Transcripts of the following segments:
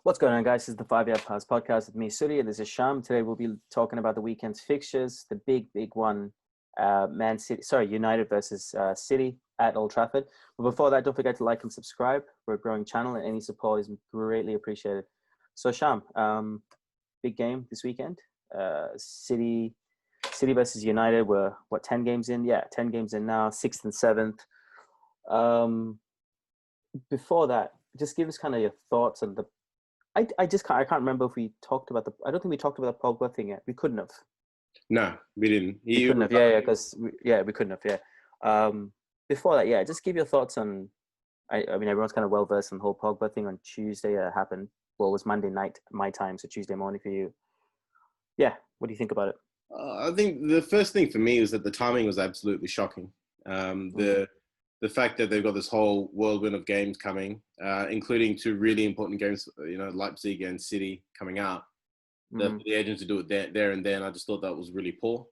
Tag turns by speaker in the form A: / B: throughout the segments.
A: What's going on, guys? This is the 5 Yard Pass podcast with me, Suddy, and this is Shyam. Today we'll be talking about the weekend's fixtures, the big one, United versus City at Old Trafford. But before that, don't forget to like and subscribe. We're a growing channel, and any support is greatly appreciated. So, Shyam, big game this weekend. City versus United. We're 10 games in? Yeah, 10 games in now, 6th and 7th. Before that, just give us kind of your thoughts on the. I can't remember if we talked about I don't think we talked about the Pogba thing yet. We couldn't have.
B: No, we didn't.
A: We couldn't have. Yeah, because we couldn't have. Yeah. Before that, yeah, just give your thoughts on. I mean, everyone's kind of well versed on the whole Pogba thing on Tuesday. Happened. Well, it was Monday night my time, so Tuesday morning for you. Yeah, what do you think about it?
B: I think the first thing for me was that the timing was absolutely shocking. The fact that they've got this whole whirlwind of games coming, including two really important games, Leipzig and City coming out. For the agent to do it there and then, I just thought that was really poor.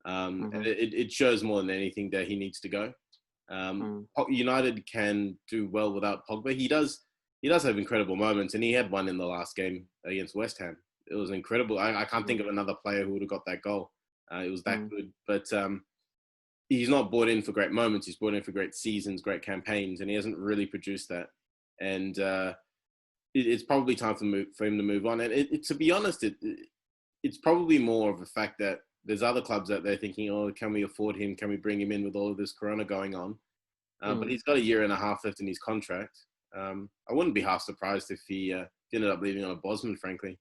B: And it shows more than anything that he needs to go. United can do well without Pogba. He does have incredible moments, and he had one in the last game against West Ham. It was incredible. I can't think of another player who would have got that goal. It was that good. But he's not brought in for great moments. He's brought in for great seasons, great campaigns, and he hasn't really produced that. And it's probably time for him to move on. And to be honest, it's probably more of a fact that there's other clubs out there thinking, oh, can we afford him? Can we bring him in with all of this corona going on? But he's got a year and a half left in his contract. I wouldn't be half surprised if he ended up leaving on a Bosman, frankly,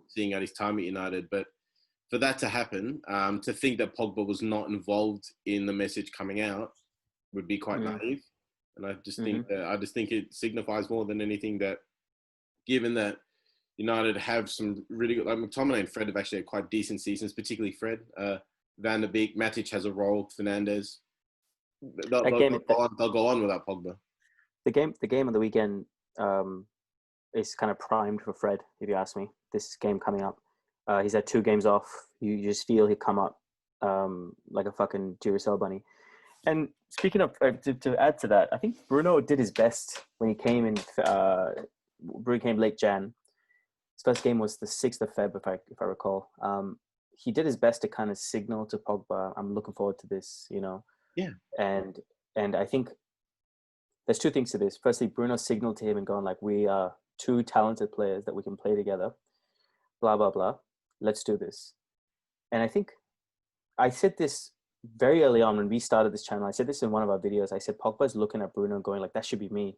B: seeing out his time at United. But for that to happen, to think that Pogba was not involved in the message coming out would be quite naive. And I just think it signifies more than anything that, given that United have some really good, like McTominay and Fred have actually had quite decent seasons, particularly Fred. Van der Beek, Matic has a role, Fernandes. They'll go on without Pogba.
A: The game of the weekend is kind of primed for Fred, if you ask me. This game coming up. He's had 2 games off. You just feel he'd come up like a fucking Duracell bunny. And speaking of, to add to that, I think Bruno did his best when he came in. Bruno came late Jan. His first game was the 6th of Feb, if I recall. He did his best to kind of signal to Pogba, I'm looking forward to this,
B: Yeah.
A: And I think there's 2 things to this. Firstly, Bruno signaled to him and gone like, we are 2 talented players that we can play together. Blah, blah, blah. Let's do this. And I think I said this very early on when we started this channel. I said this in one of our videos. I said, Pogba's looking at Bruno and going like, that should be me.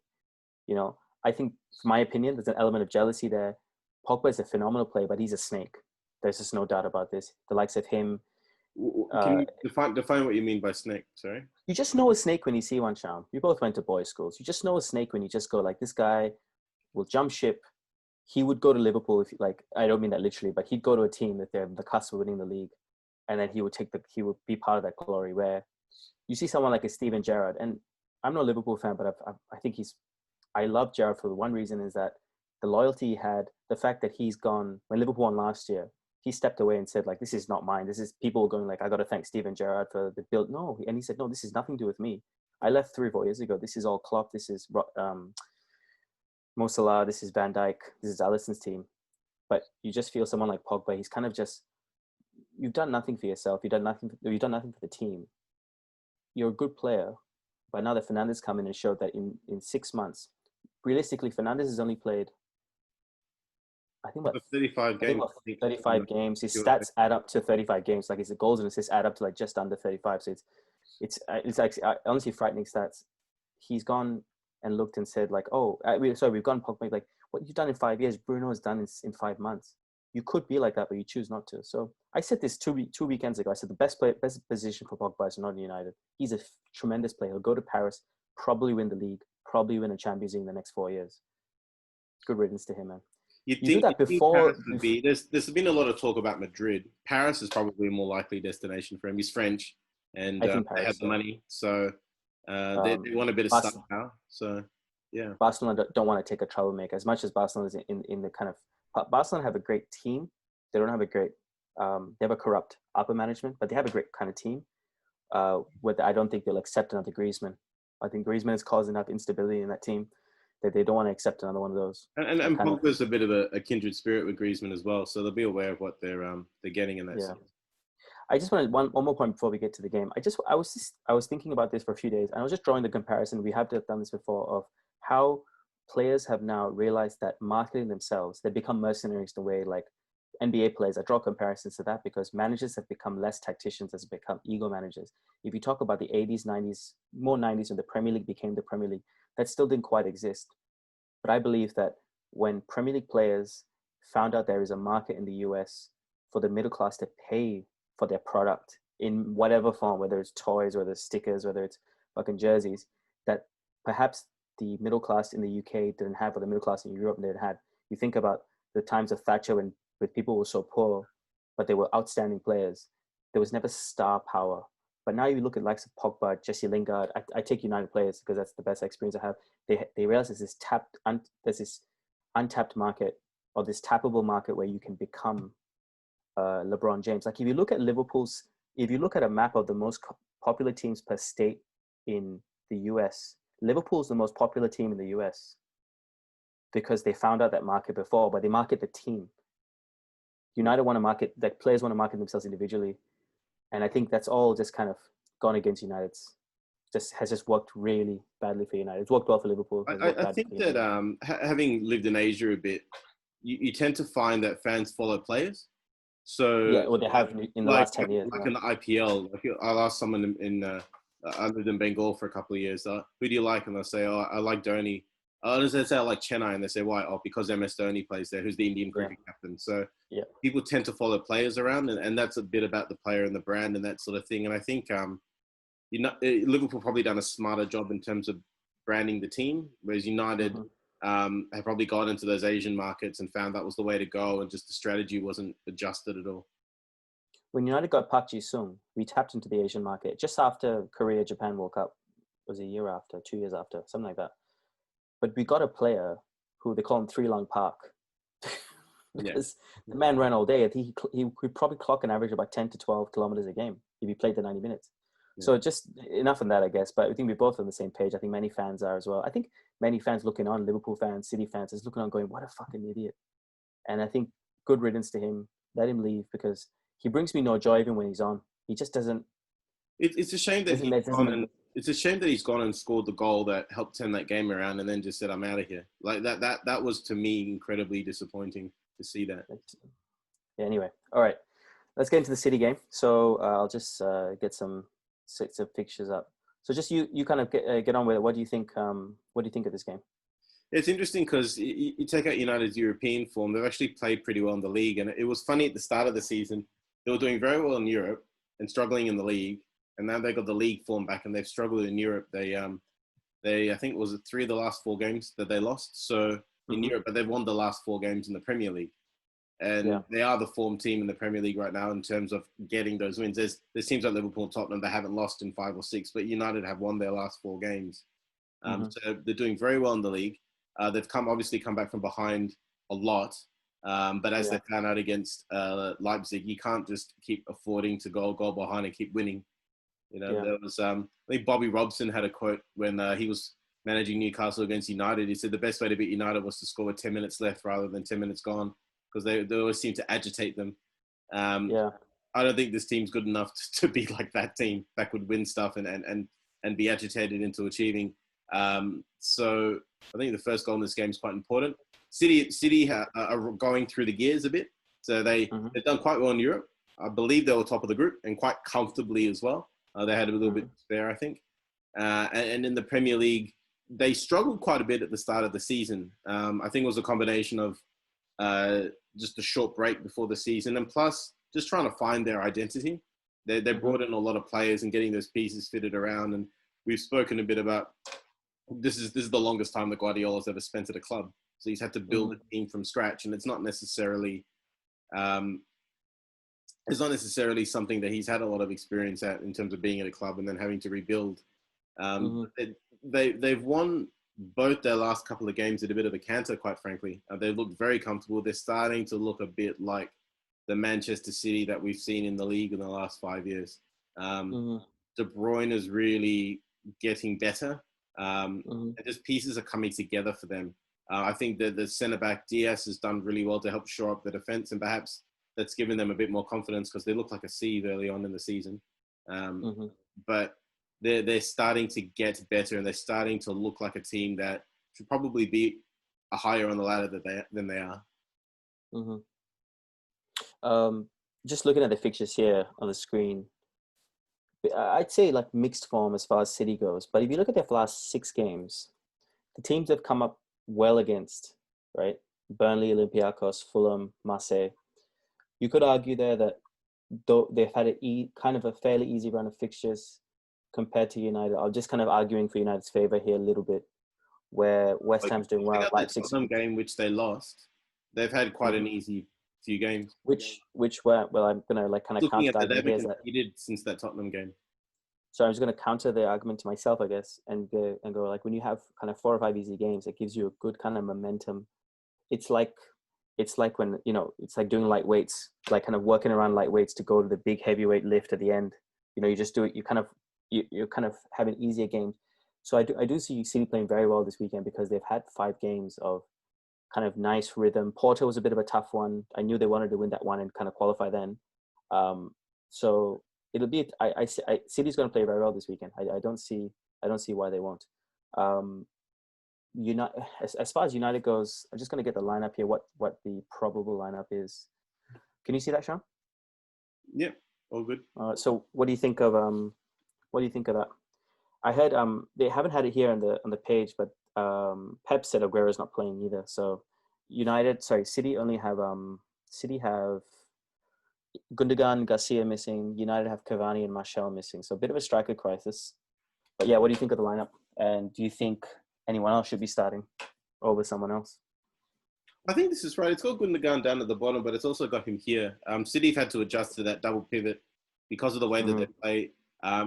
A: I think, from my opinion, there's an element of jealousy there. Pogba is a phenomenal player, but he's a snake. There's just no doubt about this. The likes of him.
B: Can you define what you mean by snake? Sorry.
A: You just know a snake when you see one, Shyam. You both went to boys' schools. You just know a snake when you just go like, this guy will jump ship. He would go to Liverpool if, like, I don't mean that literally, but he'd go to a team that they're the cusp of winning the league, and then he would be part of that glory. Where you see someone like a Steven Gerrard, and I'm not a Liverpool fan, but I think I love Gerrard for the one reason is that the loyalty he had, the fact that he's gone when Liverpool won last year, he stepped away and said like, this is not mine. This is people were going like, I got to thank Steven Gerrard for the build. No, and he said, no, this has nothing to do with me. I left 3 or 4 years ago. This is all Klopp. This is Mo Salah, this is Van Dijk, this is Alisson's team. But you just feel someone like Pogba, he's kind of just, you've done nothing for yourself. You've done nothing for the team. You're a good player. But now that Fernandes come in and showed that in 6 months, realistically, Fernandes has only played, I think about
B: 35 games.
A: 35 games. His stats add up to 35 games. Like his goals and assists add up to like just under 35. So it's like honestly frightening stats. He's gone and looked and said like, we've gone Pogba, like what you've done in 5 years, Bruno has done in 5 months. You could be like that, but you choose not to. So I said this two weekends ago. I said the best position for Pogba is not United. He's a tremendous player. He'll go to Paris, probably win the league, probably win a Champions League in the next 4 years. Good riddance to him, man.
B: You think that before? There's been a lot of talk about Madrid. Paris is probably a more likely destination for him. He's French, and they have the money, so they want a bit of star power. So yeah,
A: Barcelona don't want to take a troublemaker. As much as Barcelona is in the kind of Barcelona have a great team. They don't have a great. They have a corrupt upper management, but they have a great kind of team. I don't think they'll accept another Griezmann. I think Griezmann has caused enough instability in that team that they don't want to accept another one of those.
B: And Pogba's a bit of a kindred spirit with Griezmann as well, so they'll be aware of what they're getting in that
A: Yeah.
B: sense.
A: I just wanted one more point before we get to the game. I was thinking about this for a few days, and I was just drawing the comparison. We have done this before of how players have now realized that marketing themselves, they become mercenaries the way like NBA players. I draw comparisons to that because managers have become less tacticians, has become ego managers. If you talk about the 80s, 90s, more 90s when the Premier League became the Premier League, that still didn't quite exist. But I believe that when Premier League players found out there is a market in the US for the middle class to pay for their product in whatever form, whether it's toys, whether it's stickers, whether it's fucking jerseys, that perhaps the middle class in the UK didn't have, or the middle class in Europe didn't have. You think about the times of Thatcher when people were so poor, but they were outstanding players. There was never star power. But now you look at likes of Pogba, Jesse Lingard. I take United players because that's the best experience I have. They realize there's this untapped market, or this tappable market where you can become LeBron James. Like if you look at a map of the most popular teams per state in the US, Liverpool's the most popular team in the US because they found out that market before, but they market the team. United want to market, that players want to market themselves individually. And I think that's all just kind of gone against United's. Has just worked really badly for United. It's worked well for Liverpool.
B: I think that having lived in Asia a bit, you tend to find that fans follow players. So
A: yeah, well, they have in the last 10 years.
B: Like in the IPL, like I'll ask someone I lived in Bengal for a couple of years. Who do you like? And they'll say, oh, I like Dhoni. They say I like Chennai, and they say why? Oh, because MS Dhoni plays there, who's the Indian cricket captain. So people tend to follow players around, and that's a bit about the player and the brand and that sort of thing. And I think Liverpool probably done a smarter job in terms of branding the team, whereas United have probably gone into those Asian markets and found that was the way to go, and just the strategy wasn't adjusted at all.
A: When United got Park Ji-sung, we tapped into the Asian market just after Korea-Japan World Cup. It was a year after, 2 years after, something like that. But we got a player who they call him Three Long Park because the man ran all day. He could probably clock an average of about 10 to 12 kilometers a game if he played the 90 minutes. So just enough on that, I guess. But I think we're both on the same page. I think many fans are as well. I think many fans looking on, Liverpool fans, City fans, is looking on going, what a fucking idiot. And I think good riddance to him. Let him leave because he brings me no joy even when he's on. He just doesn't.
B: It's a shame that it's a shame that he's gone and scored the goal that helped turn that game around, and then just said, "I'm out of here." Like that was to me incredibly disappointing to see that.
A: Yeah. Anyway, all right, let's get into the City game. So I'll just get some sets of pictures up. So just you kind of get on with it. What do you think? What do you think of this game?
B: It's interesting because you take out United's European form; they've actually played pretty well in the league, and it was funny at the start of the season. They were doing very well in Europe and struggling in the league, and now they got the league form back, and they've struggled in Europe. They I think it was 3 of the last 4 games that they lost. So in Europe, but they've won the last 4 games in the Premier League. And they are the form team in the Premier League right now in terms of getting those wins. There's teams like Liverpool and Tottenham that haven't lost in 5 or 6, but United have won their last 4 games. So they're doing very well in the league. They've obviously come back from behind a lot. But as they found out against Leipzig, you can't just keep affording to go behind and keep winning. There was, I think Bobby Robson had a quote when he was managing Newcastle against United. He said the best way to beat United was to score with 10 minutes left rather than 10 minutes gone, because they always seem to agitate them. I don't think this team's good enough to be like that team that could win stuff and be agitated into achieving. So I think the first goal in this game is quite important. City are going through the gears a bit. So they've done quite well in Europe. I believe they were top of the group and quite comfortably as well. They had a little bit spare, I think. And in the Premier League, they struggled quite a bit at the start of the season. I think it was a combination of just a short break before the season, and plus just trying to find their identity. They brought in a lot of players and getting those pieces fitted around. And we've spoken a bit about this is the longest time that Guardiola's ever spent at a club. So he's had to build a team from scratch, and it's not necessarily something that he's had a lot of experience at in terms of being at a club and then having to rebuild. They've won both their last couple of games at a bit of a canter, quite frankly. They look very comfortable. They're starting to look a bit like the Manchester City that we've seen in the league in the last 5 years. De Bruyne has really getting better. And just pieces are coming together for them. I think that the centre back Diaz has done really well to help shore up the defence, and perhaps that's given them a bit more confidence because they looked like a sieve early on in the season. But they're starting to get better, and they're starting to look like a team that should probably be higher on the ladder than they are.
A: Just looking at the fixtures here on the screen, I'd say like mixed form as far as City goes. But if you look at their last 6 games, the teams they've come up well against, right? Burnley, Olympiacos, Fulham, Marseille. You could argue there that though they've had kind of a fairly easy run of fixtures compared to United. I'm just kind of arguing for United's favour here a little bit, where West Ham's doing well.
B: Leipzig, the Tottenham game, which they lost, they've had quite an easy few games.
A: Which were, well, I'm gonna like kind of
B: looking
A: counter
B: at
A: the
B: argument that he did since that Tottenham game.
A: So I'm just going to counter the argument to myself, I guess, and go like, when you have kind of 4 or 5 easy games, it gives you a good kind of momentum. It's like when, it's like doing light weights, like kind of working around light weights to go to the big heavyweight lift at the end. You just do it. You're kind of having easier games. So I do see City playing very well this weekend because they've had 5 games of kind of nice rhythm. Porto was a bit of a tough one. I knew they wanted to win that one and kind of qualify then. So it'll be. City's going to play very well this weekend. I don't see why they won't. As far as United goes, I'm just going to get the lineup here. What the probable lineup is? Can you see that, Shyam?
B: Yeah, all good.
A: So what do you think of that? I heard they haven't had it here on the page, but Pep said Aguero's not playing either. So City only have Gundogan, Garcia missing. United have Cavani and Martial missing. So a bit of a striker crisis. But yeah, what do you think of the lineup? And do you think anyone else should be starting over someone else?
B: I think this is right. It's got Gundogan down at the bottom, but it's also got him here. City have had to adjust to that double pivot because of the way that they play.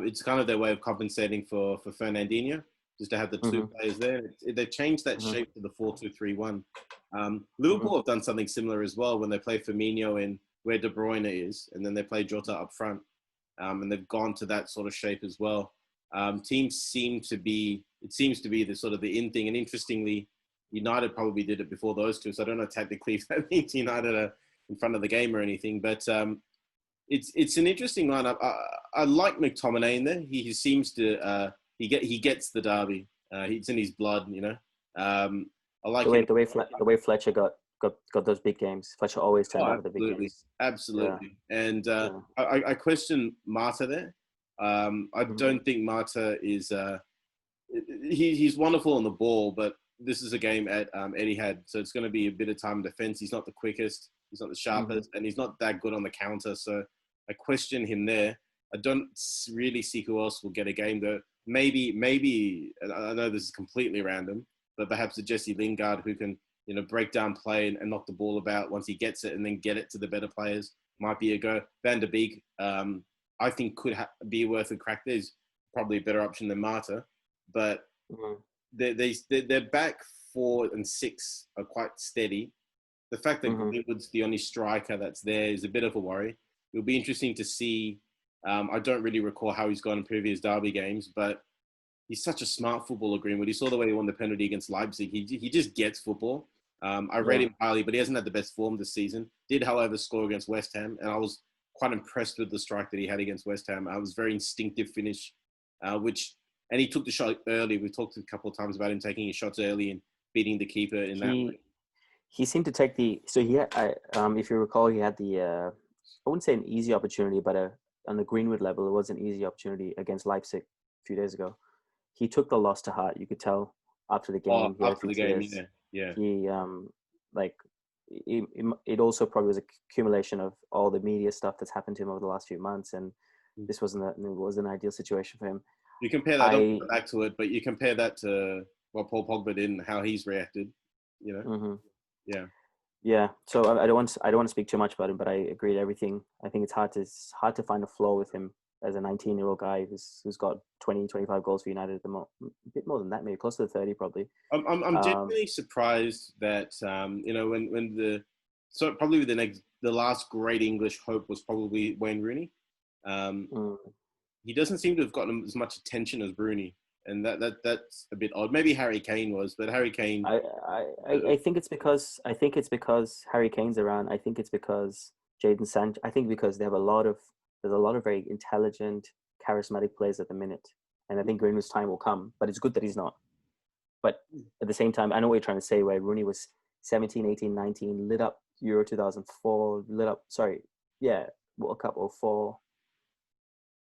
B: It's kind of their way of compensating for Fernandinho, just to have the 2 players there. They've changed that shape to the 4-2-3-1. Liverpool have done something similar as well when they play Firmino in where De Bruyne is, and then they play Jota up front. And they've gone to that sort of shape as well. Teams seems to be the sort of the in thing. And interestingly, United probably did it before those two. So I don't know technically if that means United are in front of the game or anything, but it's an interesting lineup. I like McTominay in there. He seems to, he gets the derby. It's in his blood, I like
A: the way Fletcher got those big games. Fletcher always turned out with the big games.
B: Absolutely. Yeah. And I question Mata there. I don't think Mata is. He's wonderful on the ball, but this is a game at Etihad, so it's going to be a bit of time in defence. He's not the quickest, he's not the sharpest, and he's not that good on the counter. So I question him there. I don't really see who else will get a game though. Maybe I know this is completely random, but perhaps a Jesse Lingard who can break down play and knock the ball about once he gets it and then get it to the better players might be a go. Van der Beek, I think could be worth a crack. There's probably a better option than Mata, but their back 4 and 6 are quite steady. The fact that Greenwood's the only striker that's there is a bit of a worry. It'll be interesting to see. I don't really recall how he's gone in previous derby games, but he's such a smart footballer, Greenwood. You saw the way he won the penalty against Leipzig. He just gets football. I rate him highly, but he hasn't had the best form this season. Did, however, score against West Ham, and I was quite impressed with the strike that he had against West Ham. It was very instinctive finish, and he took the shot early. We talked a couple of times about him taking his shots early and beating the keeper in that way.
A: He seemed to take if you recall, he had I wouldn't say an easy opportunity, but on the Greenwood level, it was an easy opportunity against Leipzig a few days ago. He took the loss to heart. You could tell after the game. It also probably was an accumulation of all the media stuff that's happened to him over the last few months, and this wasn't an ideal situation for him.
B: You compare that, I don't go back to it, but you compare that to what Paul Pogba did and how he's reacted.
A: Yeah. So I don't want to speak too much about him, but I agree with everything. I think it's hard to find a flaw with him as a 19-year-old guy who's got 20, 25 goals for United at the moment. A bit more than that, maybe close to 30 probably.
B: I'm genuinely surprised that probably the last great English hope was probably Wayne Rooney. He doesn't seem to have gotten as much attention as Rooney. and that's a bit odd. Maybe Harry Kane was, but Harry Kane.
A: I think it's because Harry Kane's around. I think it's because Jadon Sancho. I think because there's a lot of very intelligent, charismatic players at the minute, and I think Greenwood's time will come. But it's good that he's not. But at the same time, I know what you're trying to say. Where Rooney was 17, 18, 19, lit up Euro 2004, World Cup 04,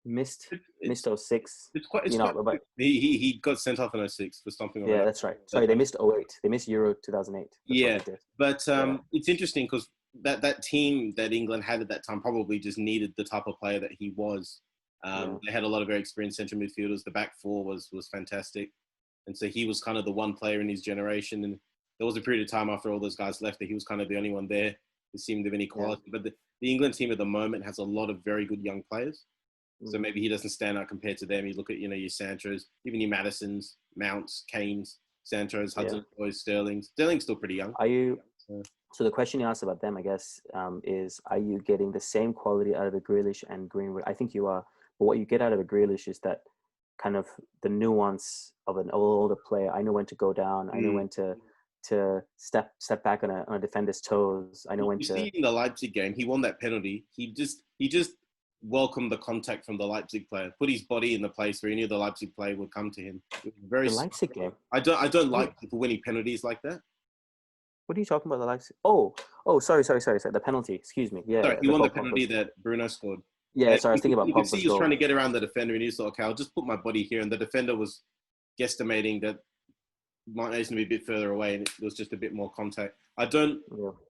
A: missed 06.
B: It's quite.
A: But
B: He got sent off in 06 for something like that.
A: Yeah, that's right. Sorry, they missed 08. They missed Euro 2008.
B: But it's interesting because that team that England had at that time probably just needed the type of player that he was. They had a lot of very experienced central midfielders. The back four was fantastic. And so he was kind of the one player in his generation. And there was a period of time after all those guys left that he was kind of the only one there who seemed of any quality. Yeah. But the England team at the moment has a lot of very good young players. So maybe he doesn't stand out compared to them. You look at, your Sanchos, even your Madisons, Mounts, Kanes, Sanchos, Hudson, Boys, Sterling's still pretty young.
A: So the question you asked about them, I guess, is are you getting the same quality out of a Grealish and Greenwood? I think you are. But what you get out of a Grealish is that kind of the nuance of an older player. I know when to go down. I know when to step back on a defender's toes. I know when to.
B: See in the Leipzig game, he won that penalty. He just welcomed the contact from the Leipzig player. Put his body in the place where any of the Leipzig player would come to him. Very
A: the Leipzig game.
B: I don't like people winning penalties like that.
A: What are you talking about? The Leipzig? Oh, sorry. The penalty. Excuse me. Yeah.
B: Sorry, he won the penalty that Bruno scored.
A: Yeah, sorry, I was thinking about Pogba's goal.
B: You could see he was trying to get around the defender, and he thought, okay, I'll just put my body here. And the defender was guesstimating that might need to be a bit further away, and it was just a bit more contact.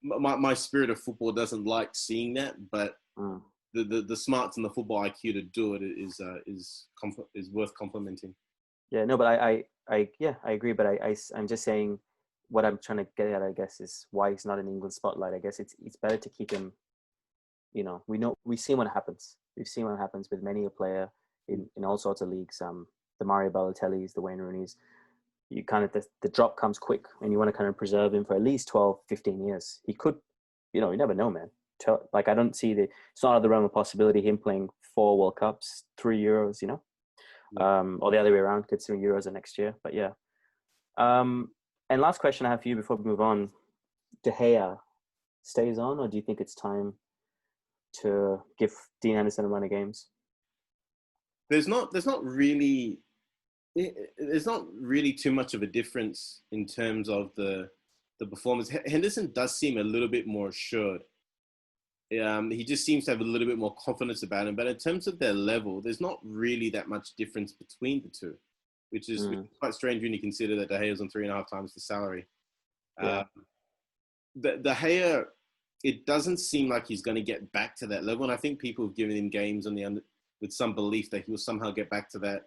B: My spirit of football doesn't like seeing that, but the smarts and the football IQ to do it is worth complimenting.
A: Yeah, no, but I agree. But I'm just saying what I'm trying to get at, I guess, is why he's not in England spotlight. I guess it's better to keep him. We've seen what happens. We've seen what happens with many a player in all sorts of leagues. The Mario Balotellis, the Wayne Rooney's. You kind of the drop comes quick, and you want to kind of preserve him for at least 12, 15 years. He could, you never know, man. I don't see it's not out of the realm of possibility him playing 4 World Cups, 3 Euros, or the other way around, considering Euros are next year. But yeah. And last question I have for you before we move on: De Gea stays on, or do you think it's time to give Dean Henderson a run of games?
B: There's not really too much of a difference in terms of the performance. Henderson does seem a little bit more assured. He just seems to have a little bit more confidence about him. But in terms of their level, there's not really that much difference between the two, which is quite strange when you consider that De Gea's on 3.5 times the salary. De Gea, it doesn't seem like he's going to get back to that level. And I think people have given him games with some belief that he will somehow get back to that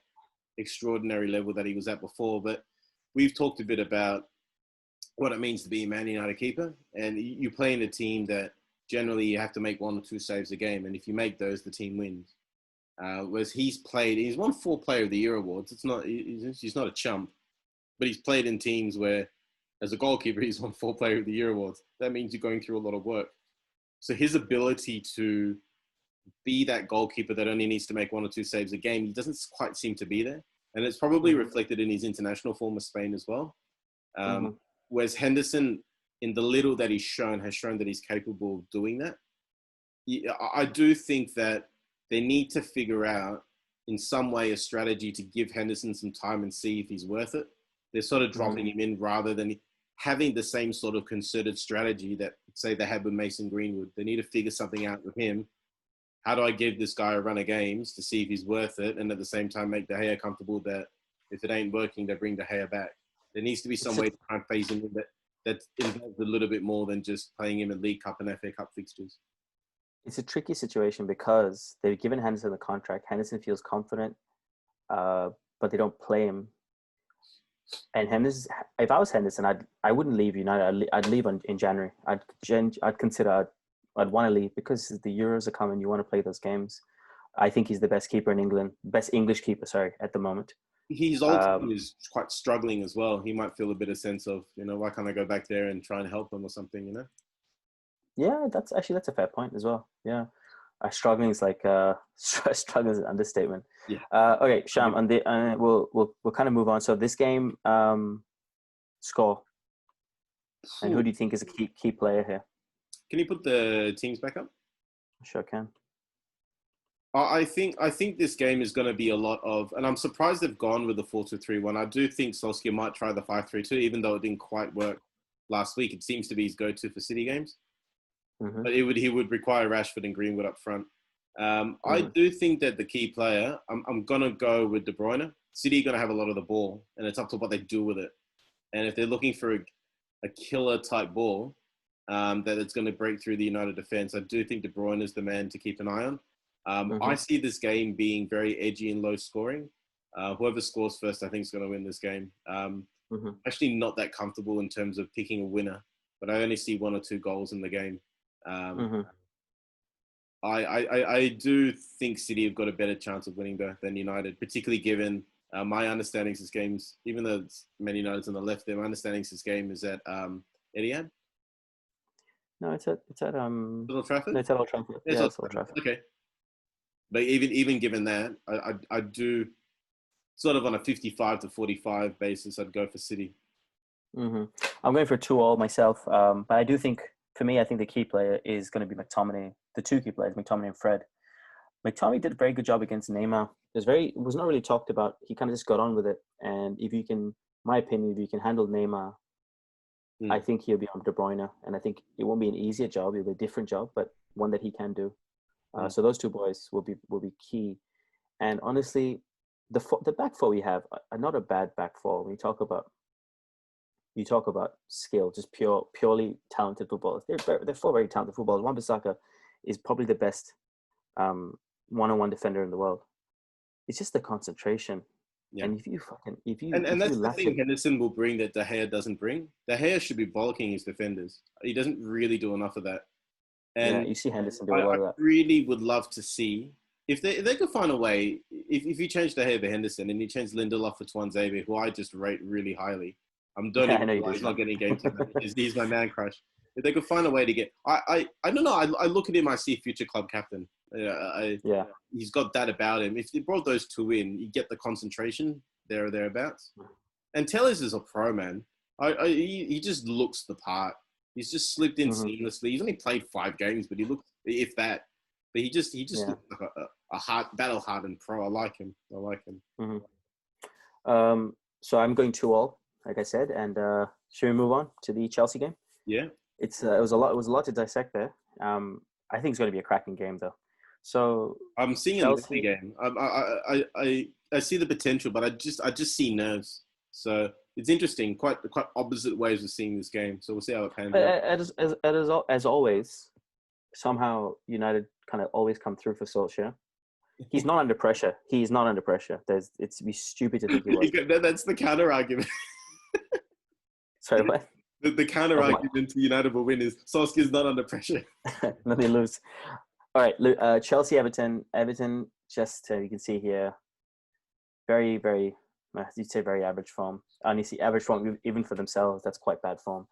B: extraordinary level that he was at before. But we've talked a bit about what it means to be a Man United keeper. And you play in a team that generally you have to make 1 or 2 saves a game. And if you make those, the team wins. Whereas he's won 4 Player of the Year awards. He's not a chump, but he's played in teams where, as a goalkeeper, he's won 4 Player of the Year awards. That means you're going through a lot of work. So his ability to be that goalkeeper that only needs to make 1 or 2 saves a game, he doesn't quite seem to be there. And it's probably reflected in his international form with Spain as well. Whereas Henderson, in the little that he's shown, has shown that he's capable of doing that. I do think that they need to figure out in some way a strategy to give Henderson some time and see if he's worth it. They're sort of dropping him in rather than having the same sort of concerted strategy that, say, they had with Mason Greenwood. They need to figure something out with him. How do I give this guy a run of games to see if he's worth it, and at the same time make De Gea comfortable that if it ain't working, they bring De Gea back. There needs to be some way to try and phase him in that involves a little bit more than just playing him in League Cup and FA Cup fixtures.
A: It's a tricky situation because they've given Henderson the contract. Henderson feels confident, but they don't play him. And Henderson, if I was Henderson, I wouldn't leave United. I'd leave in January. I'd want to leave because the Euros are coming. You want to play those games. I think he's the best keeper in England, best English keeper, at the moment.
B: His old team is quite struggling as well. He might feel a bit of sense of, why can't I go back there and try and help them or something,
A: Yeah, that's a fair point as well. Yeah. Struggling is like struggling is an understatement.
B: Yeah.
A: Okay, Sham, and we'll kind of move on. So this game, score, and who do you think is a key player here?
B: Can you put the teams back up?
A: Sure can.
B: I think this game is going to be a lot of, and I'm surprised they've gone with the 4-2-3-1. I do think Solskjaer might try the 5-3-2, even though it didn't quite work last week. It seems to be his go-to for City games, but he would require Rashford and Greenwood up front. I do think that the key player, I'm going to go with De Bruyne. City are going to have a lot of the ball, and it's up to what they do with it. And if they're looking for a killer type ball that it's going to break through the United defense, I do think De Bruyne is the man to keep an eye on. I see this game being very edgy and low scoring. Whoever scores first, I think, is going to win this game. Actually not that comfortable in terms of picking a winner, but I only see 1 or 2 goals in the game. I do think City have got a better chance of winning than United, particularly given my understanding of this game, even though it's Man United's on the left there, my understanding of this game is at Etihad.
A: No, it's at
B: Old Trafford?
A: No, it's at Old Trafford.
B: It's
A: Old Trafford.
B: Okay. But even given that, I do sort of on a 55-45 basis, I'd go for City.
A: I'm going for 2-2 myself, but I do think, for me, I think the key player is going to be McTominay. The 2 key players, McTominay and Fred. McTominay did a very good job against Neymar. It was not really talked about. He kind of just got on with it. And if you can, my opinion, if you can handle Neymar, I think he'll be on De Bruyne. And I think it won't be an easier job. It'll be a different job, but one that he can do. So those 2 boys will be key. And honestly, the back four we have are not a bad back four. When you talk about skill, just purely talented footballers. They're 4 very talented footballers. Wan-Bissaka is probably the best one-on-one defender in the world. It's just the concentration. Yeah. And
B: that's the thing Henderson will bring that De Gea doesn't bring. De Gea should be bollocking his defenders. He doesn't really do enough of that. And
A: you see Henderson do a lot of that.
B: I really would love to see if they could find a way. If you change De Gea for Henderson and you change Lindelof for Tuanzebe, who I just rate really highly. He's not getting game time. He's my man crush. If they could find a way to get, I don't know. I look at him, I see future club captain. He's got that about him. If you brought those 2 in, you get the concentration there or thereabouts. And Tellez is a pro, man. He just looks the part. He's just slipped in seamlessly. He's only played 5 games, but he looks, if that. But he just looks like a battle-hardened pro. I like him.
A: So I'm going 2-2, like I said, and should we move on to the Chelsea game?
B: Yeah.
A: It was a lot to dissect there. I think it's going to be a cracking game, though. So
B: I'm seeing Chelsea, a game. I see the potential, but I just see nerves. So it's interesting. Quite opposite ways of seeing this game. So we'll see how it pans out.
A: As always, somehow United kind of always come through for Solskjaer. He's not under pressure. He's not under pressure. It's be stupid to think he was.
B: That's the counter argument.
A: Sorry, what?
B: The counter argument to United will win is Solskjaer's not under pressure.
A: No, they lose. All right, Chelsea, Everton. Everton, just you can see here, very, very, you'd say very average form. And you see average form even for themselves. That's quite bad form.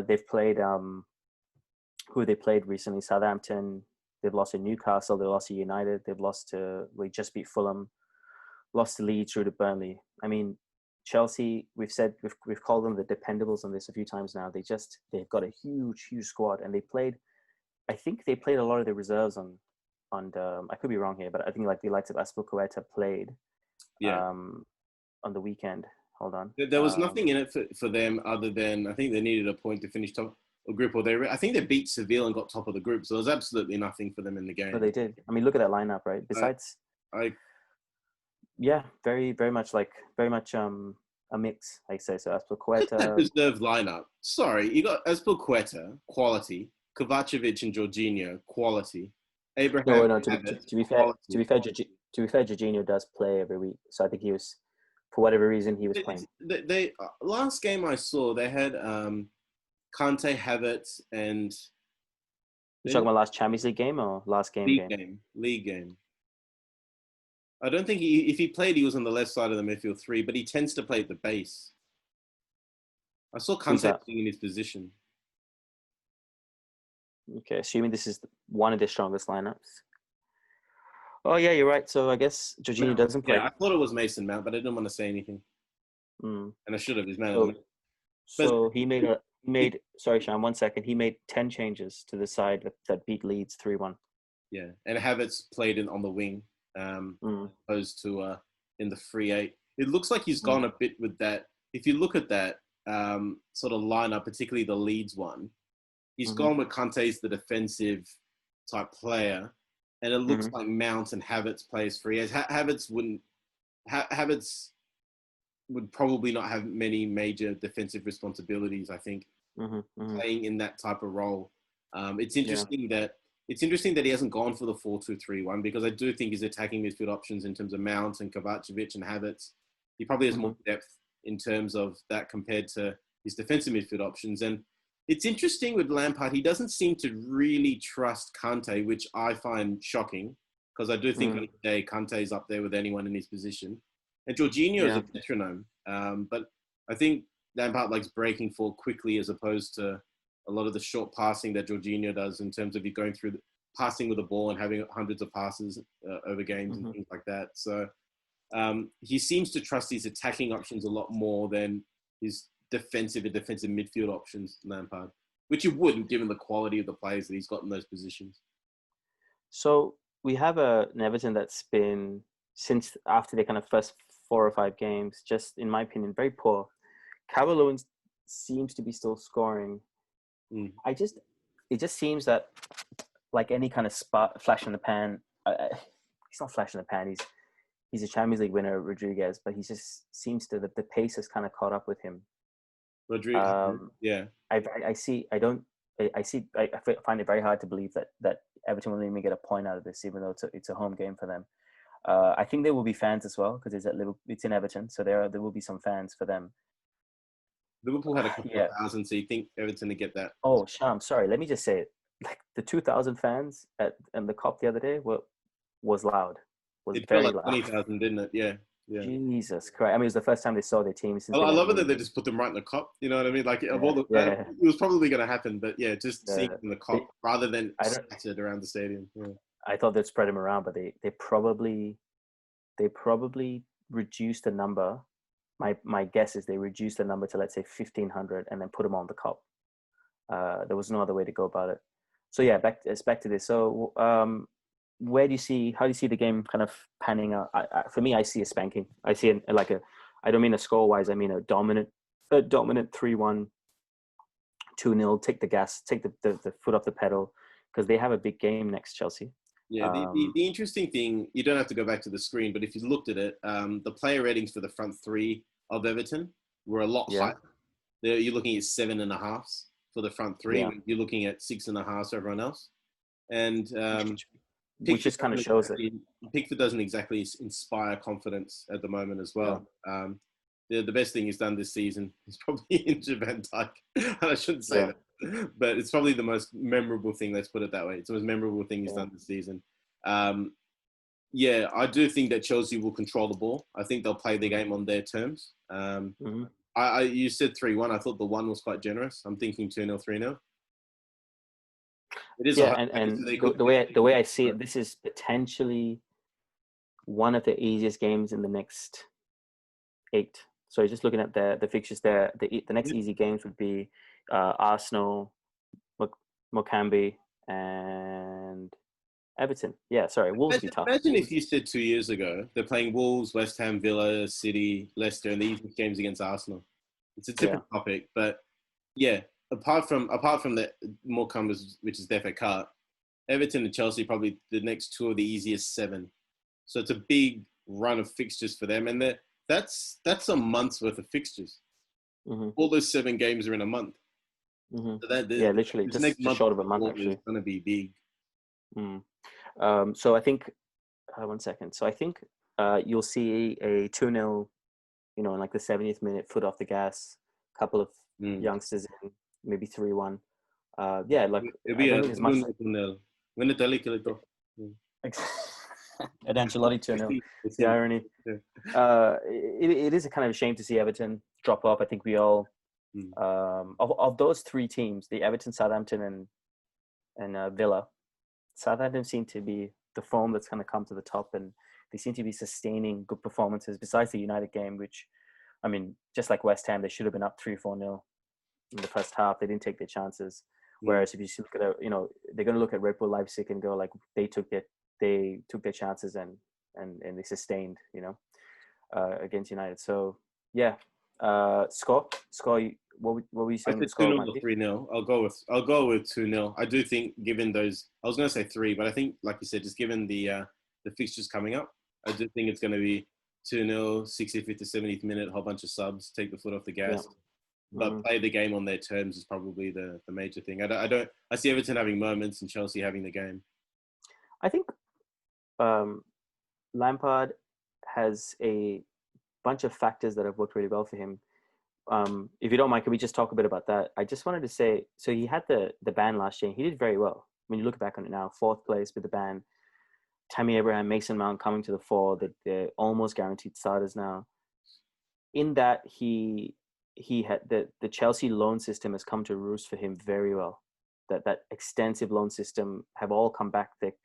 A: They've played who they played recently. Southampton. They've lost to Newcastle. They lost to United. We just beat Fulham. Lost to Leeds, through to Burnley. I mean, Chelsea, we've called them the dependables on this a few times now. They've got a huge squad, and I think they played a lot of the reserves on I could be wrong here, but I think like the likes of Azpilicueta played on the weekend. Hold on.
B: There was nothing in it for them other than I think they needed a point to finish top of group, or I think they beat Seville and got top of the group, so there was absolutely nothing for them in the game.
A: But they did. I mean, look at that lineup, right? Besides, very, very much a mix, I say. So Azpilicueta,
B: reserve lineup. Sorry, you got Azpilicueta, quality. Kovacevic and Jorginho, quality. Abraham.
A: No. To be fair, Jorginho does play every week, so I think he was, for whatever reason, he was playing.
B: They last game I saw, they had Kante, Havertz, and.
A: You're talking about last Champions League game or last game?
B: League game. I don't think if he played, he was on the left side of the midfield 3, but he tends to play at the base. I saw Kante playing in his position.
A: Okay, assuming this is one of the strongest lineups. Oh yeah, you're right. So I guess Jorginho doesn't play.
B: Yeah, I thought it was Mason Mount, but I didn't want to say anything,
A: Mm.
B: and I should have. His man.
A: So,
B: But
A: so he made. Sorry, Sean. 1 second. He made 10 changes to the side that beat Leeds 3-1.
B: yeah, and Havertz played on the wing, opposed to in the free eight. It looks like he's gone a bit with that. If you look at that sort of lineup, particularly the Leeds one, he's gone with Kante's the defensive type player, and it looks like Mount and Havertz plays free. As Havertz would probably not have many major defensive responsibilities. I think playing in that type of role. It's interesting that he hasn't gone for the 4-2-3-1 because I do think his attacking midfield options in terms of Mount and Kovacevic and Havertz, he probably has more depth in terms of that compared to his defensive midfield options. And it's interesting with Lampard, he doesn't seem to really trust Kante, which I find shocking because I do think on the day Kante is up there with anyone in his position. And Jorginho is a metronome, but I think Lampard likes breaking forward quickly as opposed to a lot of the short passing that Jorginho does in terms of you going through passing with the ball and having hundreds of passes over games and things like that. So he seems to trust his attacking options a lot more than his defensive midfield options, Lampard, which you wouldn't given the quality of the players that he's got in those positions.
A: So we have an Everton that's been, since after the kind of first 4 or 5 games, just in my opinion, very poor. Calvert-Lewin seems to be still scoring. It just seems that like any kind of flash in the pan, he's not flash in the pan. He's a Champions League winner, Rodriguez, but he just seems to the pace has kind of caught up with him.
B: Rodriguez,
A: I find it very hard to believe that Everton will even get a point out of this, even though it's a home game for them. I think there will be fans as well because it's in Everton, so there will be some fans for them.
B: Liverpool had a couple of thousand, so you think Everton to get that?
A: Oh, Shyam, sorry. Let me just say it. Like the 2,000 fans in the Cop the other day was loud.
B: It felt like 20,000, didn't it? Yeah.
A: Jesus Christ! I mean, it was the first time they saw their team since.
B: I love it that they just put them right in the Cop. You know what I mean? Like of all the, it was probably going to happen, but just seeing in the Cop rather than scattered around the stadium. Yeah.
A: I thought they'd spread them around, but they probably reduced the number. My guess is they reduced the number to, let's say, 1,500 and then put them on the Cop. There was no other way to go about it. So yeah, back to this. So how do you see the game kind of panning out? For me, I see a spanking. I see I don't mean a score wise. I mean a dominant 3-1, 2-0. Take the gas, take the foot off the pedal because they have a big game next, Chelsea.
B: Yeah, the interesting thing, you don't have to go back to the screen, but if you looked at it, the player ratings for the front three of Everton were a lot higher. You're looking at 7.5s for the front three. You're looking at 6.5 for everyone else. And
A: which just kind of shows it.
B: Pickford doesn't exactly inspire confidence at the moment as well. The best thing he's done this season is probably injured Van Dijk. I shouldn't say that. But it's probably the most memorable thing, let's put it that way. It's the most memorable thing he's done this season. I do think that Chelsea will control the ball. I think they'll play the game on their terms. You said 3-1. I thought the 1 was quite generous. I'm thinking 2-0, 3-0. It is
A: and the way I see it, this is potentially one of the easiest games in the next 8. So just looking at the fixtures there, the next easy games would be Arsenal, Morecambe, and Everton. Yeah, sorry, Wolves would be tough.
B: Imagine if you said 2 years ago they're playing Wolves, West Ham, Villa, City, Leicester, and the easiest games against Arsenal. It's a different topic, but apart from the Morecambe, which is the FA Cup, Everton and Chelsea probably the next 2 of the easiest 7. So it's a big run of fixtures for them, and that's a month's worth of fixtures. All those 7 games are in a month. So
A: literally just short of a month. Actually,
B: it's going to be big.
A: So I think 1 second. So I think you'll see a 2-0, in like the 70th minute, foot off the gas, couple of youngsters in, maybe 3-1.
B: It'll be a 1-0. When the
A: At Ancelotti 2-0. It's the irony. It is a kind of a shame to see Everton drop off. I think we all of those 3 teams, the Everton, Southampton, and Villa. Southampton seem to be the form that's going to come to the top, and they seem to be sustaining good performances. Besides the United game, which, I mean, just like West Ham, they should have been up 3-4-0 in the first half. They didn't take their chances. Whereas if you look at, they're going to look at Red Bull Leipzig and go like they took their chances and they sustained, against United. So yeah, score. What were you
B: I
A: saying?
B: said
A: The score
B: 2-0 or 3-0. I'll go with 2-0. I do think, given those, I was going to say 3, but I think, like you said, just given the fixtures coming up, I do think it's going to be 2-0, 65th to 70th minute, a whole bunch of subs, take the foot off the gas.
A: Yeah.
B: But play the game on their terms is probably the major thing. I see Everton having moments and Chelsea having the game.
A: I think Lampard has a bunch of factors that have worked really well for him. If you don't mind, can we just talk a bit about that? I just wanted to say, so he had the ban last year. He did very well. When you look back on it now, 4th place with the ban. Tammy Abraham, Mason Mount coming to the fore. They're almost guaranteed starters now. In that, he had the Chelsea loan system has come to roost for him very well. That extensive loan system have all come back thick,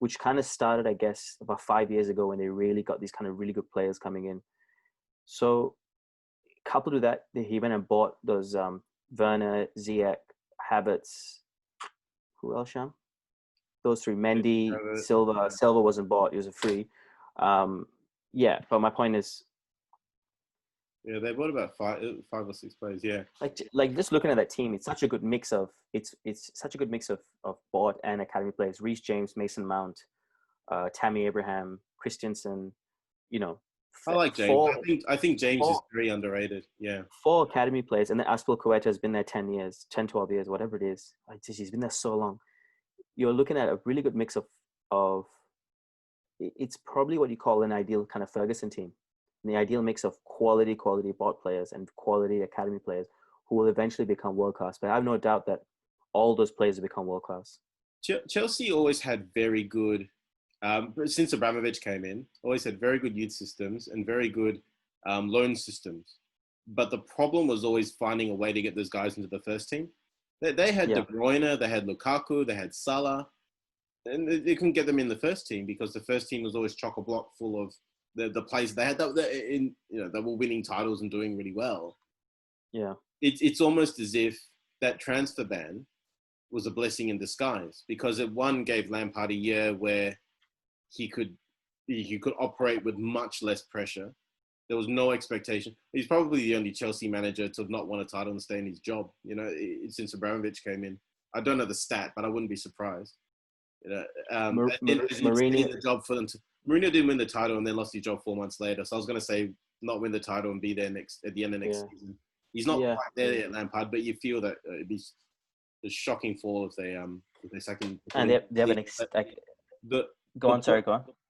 A: which kind of started, I guess, about 5 years ago when they really got these kind of really good players coming in. So coupled with that, he went and bought those Werner, Ziyech, Havertz. Who else, Sham? Those 3. Mendy, Silva. Silva wasn't bought; it was a free. Yeah, but my point is,
B: yeah, they bought about five or six players. Yeah,
A: like just looking at that team, it's such a good mix of such a good mix of bought and academy players. Reece James, Mason Mount, Tammy Abraham, Christensen.
B: I like James. I think James is very underrated. Yeah.
A: 4 academy players, and then Aspilicueta has been there 10 years, 10, 12 years, whatever it is. He's been there so long. You're looking at a really good mix of it's probably what you call an ideal kind of Ferguson team. And the ideal mix of quality bought players and quality academy players who will eventually become world-class. But I have no doubt that all those players have become world-class.
B: Chelsea always had very good, since Abramovich came in, always had very good youth systems and very good loan systems. But the problem was always finding a way to get those guys into the first team. They had De Bruyne, they had Lukaku, they had Salah, and they couldn't get them in the first team because the first team was always chock-a-block full of the players they had that were winning titles and doing really well.
A: Yeah,
B: it's almost as if that transfer ban was a blessing in disguise because it gave Lampard a year where he could operate with much less pressure. There was no expectation. He's probably the only Chelsea manager to have not won a title and stay in his job. Since Abramovich came in, I don't know the stat, but I wouldn't be surprised.
A: Mourinho,
B: the job for them to. Mourinho didn't win the title and then lost his job 4 months later. So I was going to say not win the title and be there at the end of next season. He's not quite there yet, Lampard, but you feel that it'd be a shocking fall if they sack him.
A: And they have go on.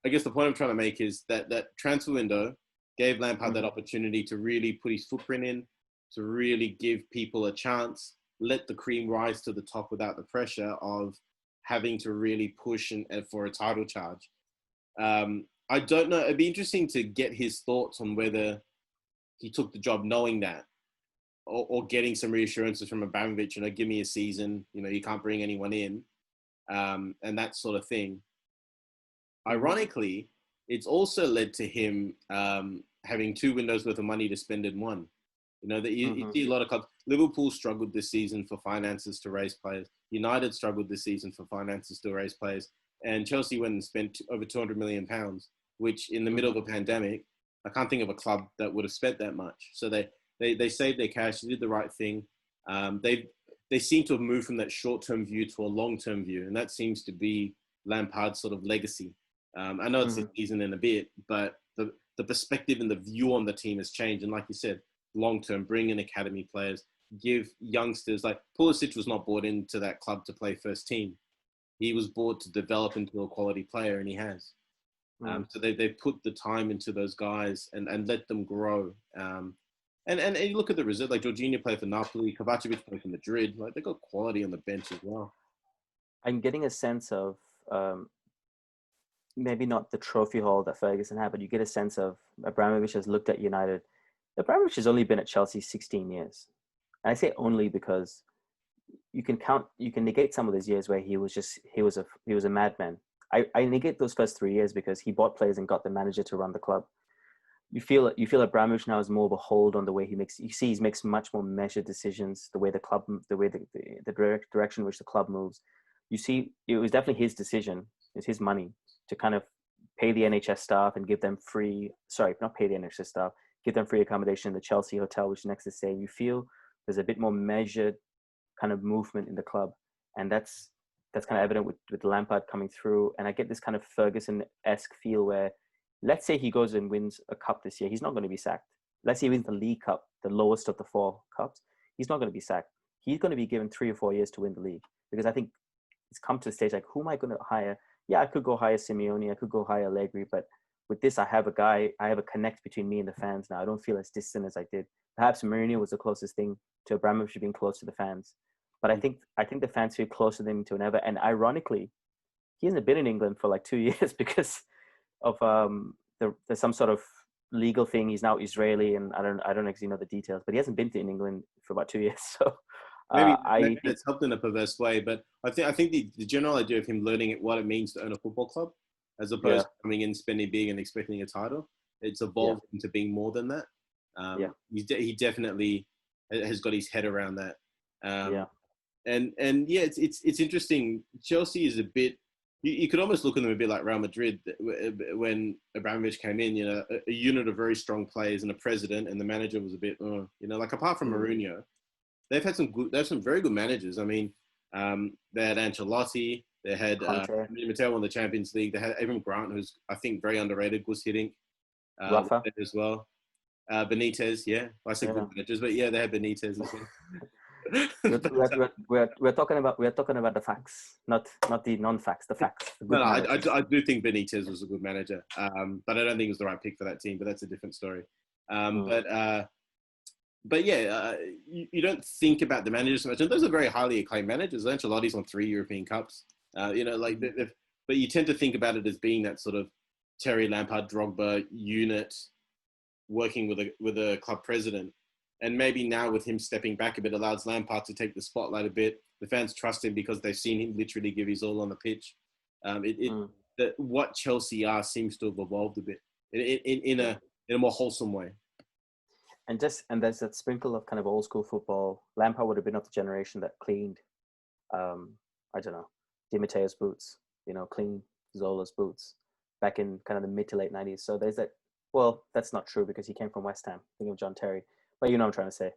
B: I guess the point I'm trying to make is that transfer window gave Lampard that opportunity to really put his footprint in, to really give people a chance, let the cream rise to the top without the pressure of having to really push and for a title charge. I don't know. It'd be interesting to get his thoughts on whether he took the job knowing that, or getting some reassurances from Abramovich, give me a season, you can't bring anyone in, and that sort of thing. Ironically, it's also led to him having 2 windows worth of money to spend in one. You see a lot of clubs. Liverpool struggled this season for finances to raise players. United struggled this season for finances to raise players. And Chelsea went and spent over £200 million, which in the middle of a pandemic, I can't think of a club that would have spent that much. So they saved their cash, they did the right thing. They seem to have moved from that short-term view to a long-term view. And that seems to be Lampard's sort of legacy. I know it's a season and a bit, but the perspective and the view on the team has changed. And like you said, long-term, bring in academy players, give youngsters, like Pulisic was not brought into that club to play first team. He was brought to develop into a quality player, and he has. So they put the time into those guys and let them grow. And you look at the result, like Jorginho played for Napoli, Kovacevic played for Madrid. Like they got quality on the bench as well.
A: I'm getting a sense of maybe not the trophy haul that Ferguson had, but you get a sense of Abramovich has looked at United. Abramovich has only been at Chelsea 16 years. And I say only because you can negate some of those years where he was a madman. I negate those first 3 years because he bought players and got the manager to run the club. You feel Abramovich now is more of a hold on the way he makes. You see, he makes much more measured decisions. The way the direction in which the club moves. You see, it was definitely his decision. It's his money to kind of pay the NHS staff and give them free. Sorry, not pay the NHS staff. Give them free accommodation in the Chelsea hotel, which is next to stay. You feel there's a bit more measured kind of movement in the club, and that's kind of evident with Lampard coming through. And I get this kind of Ferguson-esque feel where, let's say he goes and wins a cup this year, he's not going to be sacked. Let's say he wins the League Cup, the lowest of the 4 cups, he's not going to be sacked. He's going to be given 3 or 4 years to win the league, because I think it's come to the stage like, who am I going to hire? Yeah, I could go hire Simeone, I could go hire Allegri, but with this, I have a connect between me and the fans now. I don't feel as distant as I did. Perhaps Mourinho was the closest thing to Abramovich being close to the fans. But I think the fans feel closer to him to ever. And ironically, he hasn't been in England for like 2 years because of there's some sort of legal thing. He's now Israeli, and I don't actually know the details, but he hasn't been to England for about 2 years. So
B: maybe it's helped in a perverse way. But I think the general idea of him learning what it means to own a football club, as opposed to coming in, spending big, and expecting a title, it's evolved into being more than that. He definitely has got his head around that. And yeah, it's interesting. Chelsea is a bit. You could almost look at them a bit like Real Madrid when Abramovich came in. A unit of very strong players and a president, and the manager was a bit. Like apart from Mourinho, they've had some very good managers. I mean, they had Ancelotti. They had Matteo won the Champions League. They had Avram Grant, who's I think very underrated, Gus Hiddink,
A: Rafa
B: as well. Benitez, yeah. I said good managers, but yeah, they had Benitez as well.
A: we're talking about the facts, not the non-facts. The facts.
B: No, I do think Benitez was a good manager, but I don't think it was the right pick for that team. But that's a different story. But yeah, you don't think about the managers so much. And those are very highly acclaimed managers. Ancelotti's won 3 European Cups. But you tend to think about it as being that sort of Terry Lampard, Drogba unit working with a club president. And maybe now with him stepping back a bit, allows Lampard to take the spotlight a bit. The fans trust him because they've seen him literally give his all on the pitch. What Chelsea are seems to have evolved a bit in a more wholesome way.
A: And there's that sprinkle of kind of old school football. Lampard would have been of the generation that cleaned, I don't know, Di Matteo's boots, clean Zola's boots back in kind of the mid to late 90s. So there's that. Well, that's not true because he came from West Ham. Think of John Terry. But you know what I'm trying to say.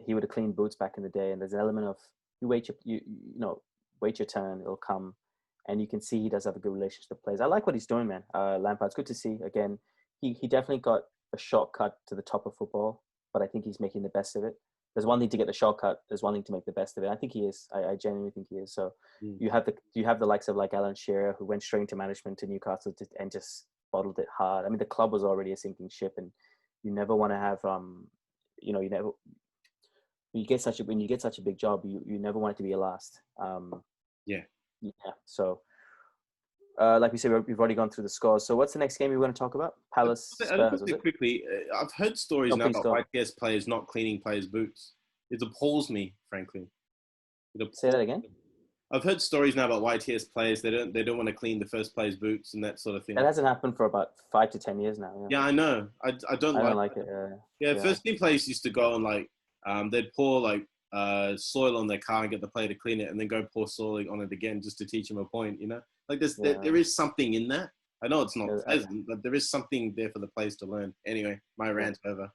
A: He would have cleaned boots back in the day, and there's an element of you wait your turn, it'll come, and you can see he does have a good relationship with players. I like what he's doing, man. Lampard's good to see. Again, he definitely got a shortcut to the top of football, but I think he's making the best of it. There's one thing to get the shortcut. There's one thing to make the best of it. I think he is. I genuinely think he is. So you have the likes of like Alan Shearer, who went straight into management to Newcastle and just bottled it hard. I mean, the club was already a sinking ship, and you never want to have when you get such a big job, you never want it to be your last. So like we said, we've already gone through the scores. So what's the next game we want to talk about? Palace Spurs,
B: quickly. I've heard stories now about YTS players not cleaning players' boots. It appalls me, frankly.
A: Say that again.
B: I've heard stories now about YTS players. They don't want to clean the first player's boots and that sort of thing.
A: That hasn't happened for about 5 to 10 years now.
B: Yeah, I know. I don't like it. First team players used to go and they'd pour soil on their car and get the player to clean it, and then go pour soil on it again just to teach them a point. There is something in that. I know it's not pleasant, but there is something there for the players to learn. Anyway, my rant's over.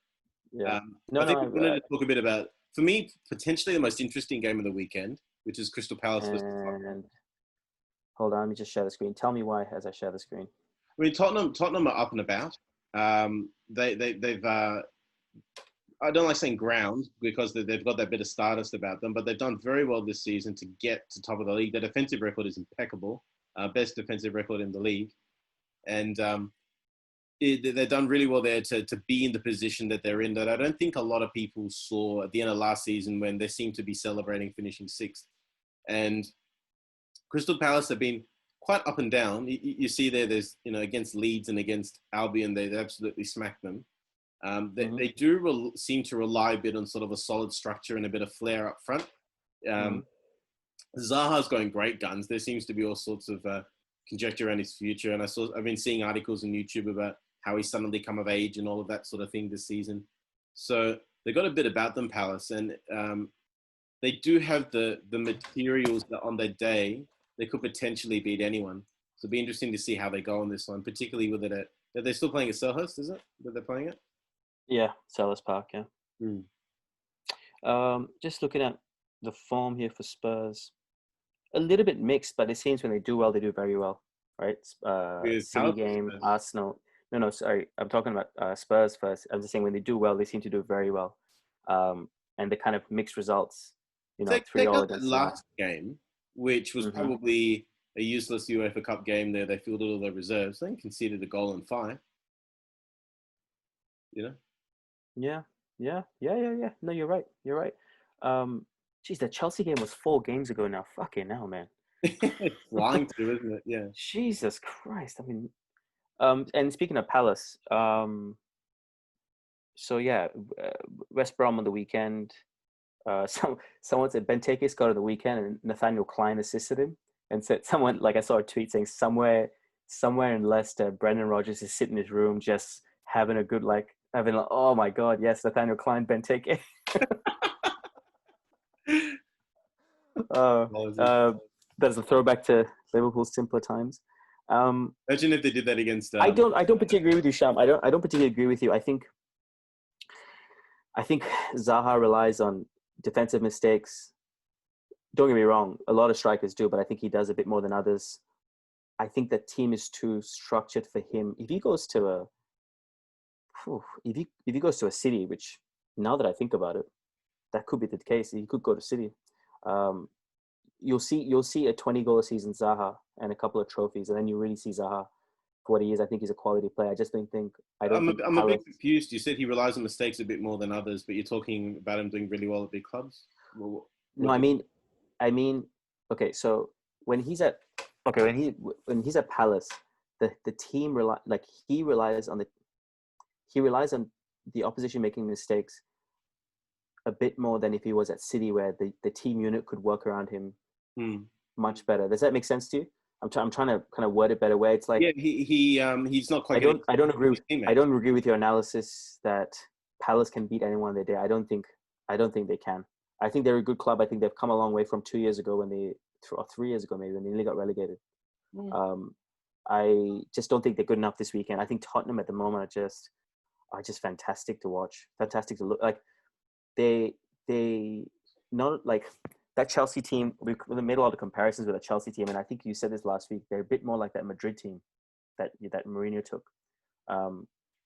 A: Yeah.
B: I think we wanted to talk a bit about, for me, potentially the most interesting game of the weekend, which is Crystal Palace versus Tottenham.
A: Hold on, let me just share the screen. Tell me why as I share the screen.
B: I mean, Tottenham are up and about. They've I don't like saying ground because they've got that bit of stardust about them, but they've done very well this season to get to top of the league. Their defensive record is impeccable, best defensive record in the league, and they've done really well there to be in the position that they're in, that I don't think a lot of people saw at the end of last season when they seemed to be celebrating finishing 6th. And Crystal Palace have been quite up and down. You see there's, against Leeds and against Albion, they absolutely smacked them. They do seem to rely a bit on sort of a solid structure and a bit of flair up front.
A: Mm.
B: Zaha's going great guns. There seems to be all sorts of conjecture around his future, and I've been seeing articles on YouTube about how he's suddenly come of age and all of that sort of thing this season. So they got a bit about them, Palace, and they do have the materials that on their day they could potentially beat anyone. So it'll be interesting to see how they go on this one, particularly with it at. Are they still playing at Selhurst? Is it that they're playing it?
A: Yeah, Selhurst Park. Yeah.
B: Mm.
A: Just looking at the form here for Spurs, a little bit mixed, but it seems when they do well, they do very well, right? City
B: Palace
A: game,
B: Spurs?
A: Arsenal. No, sorry, I'm talking about Spurs first. I'm just saying when they do well, they seem to do very well, and the kind of mixed results.
B: Take
A: 3-3
B: out that
A: against United.
B: last game, which was
A: Mm-hmm.
B: probably a useless UEFA Cup game. There, they fielded all their reserves, then conceded a goal and 5. You know,
A: Yeah. No, you're right. You're right. Geez, the Chelsea game was 4 games ago now. Fucking hell, man.
B: it's flying through, isn't it? Yeah.
A: Jesus Christ. I mean, and speaking of Palace, so yeah, West Brom on the weekend. Someone said Benteke scored on the weekend, and Nathaniel Klein assisted him, and said someone like I saw a tweet saying somewhere in Leicester, Brendan Rodgers is sitting in his room just having a good oh my god, yes, Nathaniel Klein, Benteke. uh, uh, that's a throwback to Liverpool's simpler times.
B: Imagine if they did that against.
A: I don't particularly agree with you, Sham. I don't particularly agree with you. I think Zaha relies on defensive mistakes. Don't get me wrong, a lot of strikers do, but I think he does a bit more than others. I think the team is too structured for him. If he goes to a City, which now that I think about it, that could be the case. He could go to City. You'll see a 20-goal a season Zaha and a couple of trophies, and then you really see Zaha for what he is. I think he's a quality player. I just don't think.
B: I'm a bit confused. You said he relies on mistakes a bit more than others, but you're talking about him doing really well at big clubs.
A: No, I mean, okay. So when he's at Palace, the team relies on the opposition making mistakes a bit more than if he was at City, where the team unit could work around him much better. Does that make sense to you? I'm trying to kind of word it better. Where it's like,
B: yeah, he's not quite.
A: I don't agree with your analysis that Palace can beat anyone on their day. I don't think they can. I think they're a good club. I think they've come a long way from 2 year ago or 3 years ago maybe when they nearly got relegated. I just don't think they're good enough this weekend. I think Tottenham at the moment are just fantastic to watch, fantastic to look. Like they not like that Chelsea team. We made a lot of comparisons with the Chelsea team, and I think you said this last week. They're a bit more like that Madrid team that Mourinho took,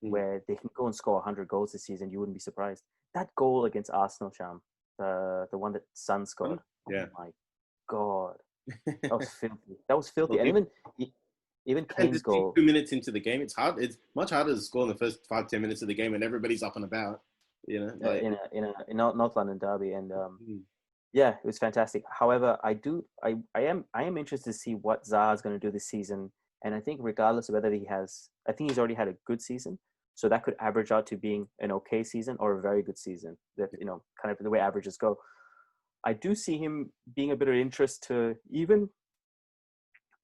A: where they can go and score 100 goals this season. You wouldn't be surprised. That goal against Arsenal, Sham, the one that Son scored.
B: Yeah.
A: Oh my God, that was filthy. And even Kane's goal.
B: 2 minutes into the game, it's hard. It's much harder to score in the first 5-10 minutes of the game, and everybody's up and about. You know, like,
A: in a North London derby, and yeah, it was fantastic. However, I am interested to see what Zaha is going to do this season, and I think regardless of whether I think he's already had a good season, so that could average out to being an okay season or a very good season. That kind of the way averages go. I do see him being a bit of interest to even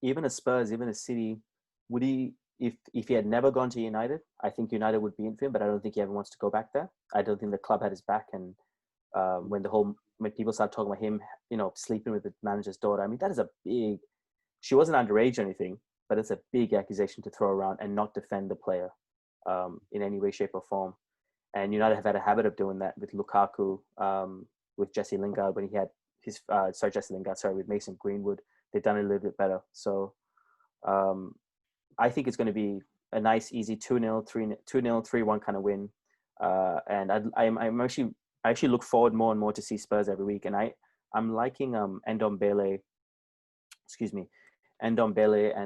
A: a Spurs, even a City. Would he, if he had never gone to United, I think United would be in for him, but I don't think he ever wants to go back there. I don't think the club had his back, and when people start talking about him, sleeping with the manager's daughter, I mean, that is a big. She wasn't underage or anything, but it's a big accusation to throw around and not defend the player in any way, shape, or form. And United have had a habit of doing that with Lukaku, with Jesse Lingard when he had with Mason Greenwood. They've done it a little bit better. So I think it's going to be a nice, easy 2-0, 3-0, 3-1 kind of win. And I actually look forward more and more to see Spurs every week. And I'm liking Ndombele and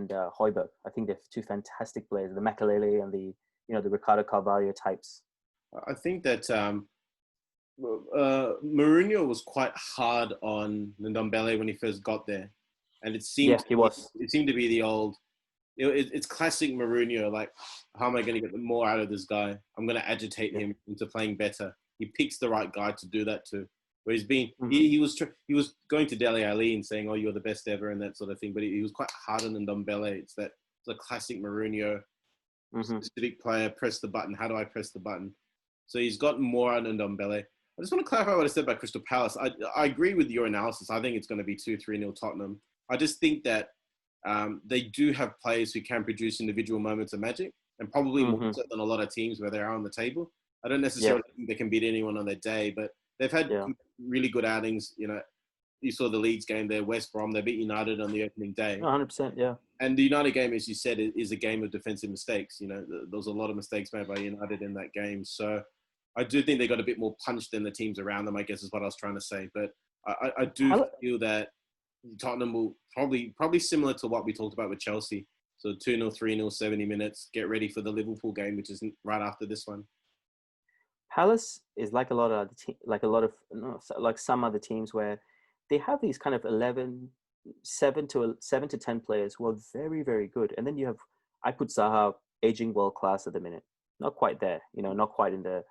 A: Højbjerg. I think they're two fantastic players. The Makelele and the Ricardo Carvalho types.
B: I think that Mourinho was quite hard on Ndombele when he first got there, and it seemed It seemed to be the old. It's classic Mourinho. Like, how am I going to get more out of this guy? I'm going to agitate him into playing better. He picks the right guy to do that to. where he was going to Dele Alli and saying, "Oh, you're the best ever," and that sort of thing. But he was quite hard on Ndombele. It's a classic Mourinho specific player. Press the button. How do I press the button? So he's gotten more on Ndombele. I just want to clarify what I said about Crystal Palace. I agree with your analysis. I think it's going to be 2-3-0 Tottenham. I just think that they do have players who can produce individual moments of magic, and probably more so than a lot of teams where they are on the table. I don't necessarily think they can beat anyone on their day, but they've had really good outings. You know, you saw the Leeds game there, West Brom. They beat United on the opening day.
A: 100%, yeah.
B: And the United game, as you said, is a game of defensive mistakes. You know, there was a lot of mistakes made by United in that game. So I do think they got a bit more punch than the teams around them, I guess is what I was trying to say. But I do feel that Tottenham will probably similar to what we talked about with Chelsea. So 2-0, 3-0, 70 minutes. Get ready for the Liverpool game, which is right after this one.
A: Palace is like some other teams where they have these kind of 7 to 10 players who are very, very good. And then I put Zaha aging world class at the minute. Not quite there, not quite in the,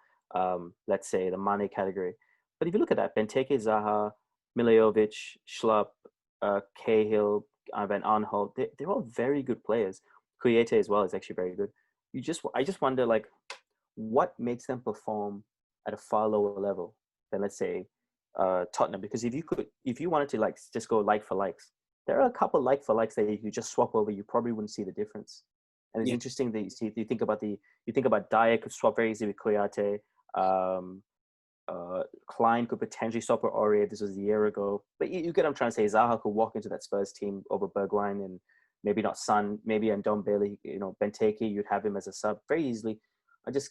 A: let's say, the Mane category. But if you look at that, Benteke, Zaha, Milivojevic, Schlupp, Cahill, Van Aanholt, they're all very good players. Kouyaté as well is actually very good. I just wonder, like, what makes them perform at a far lower level than, let's say, Tottenham? Because if you wanted to like just go like for likes, there are a couple like for likes that if you just swap over, you probably wouldn't see the difference. And it's interesting that you think about Dyer could swap very easily with Kouyaté. Klein could potentially swap with Aurier. This was a year ago, but you get what I'm trying to say. Zaha could walk into that Spurs team over Bergwijn, and maybe not Son, maybe Ndombele. Benteke, you'd have him as a sub very easily. It's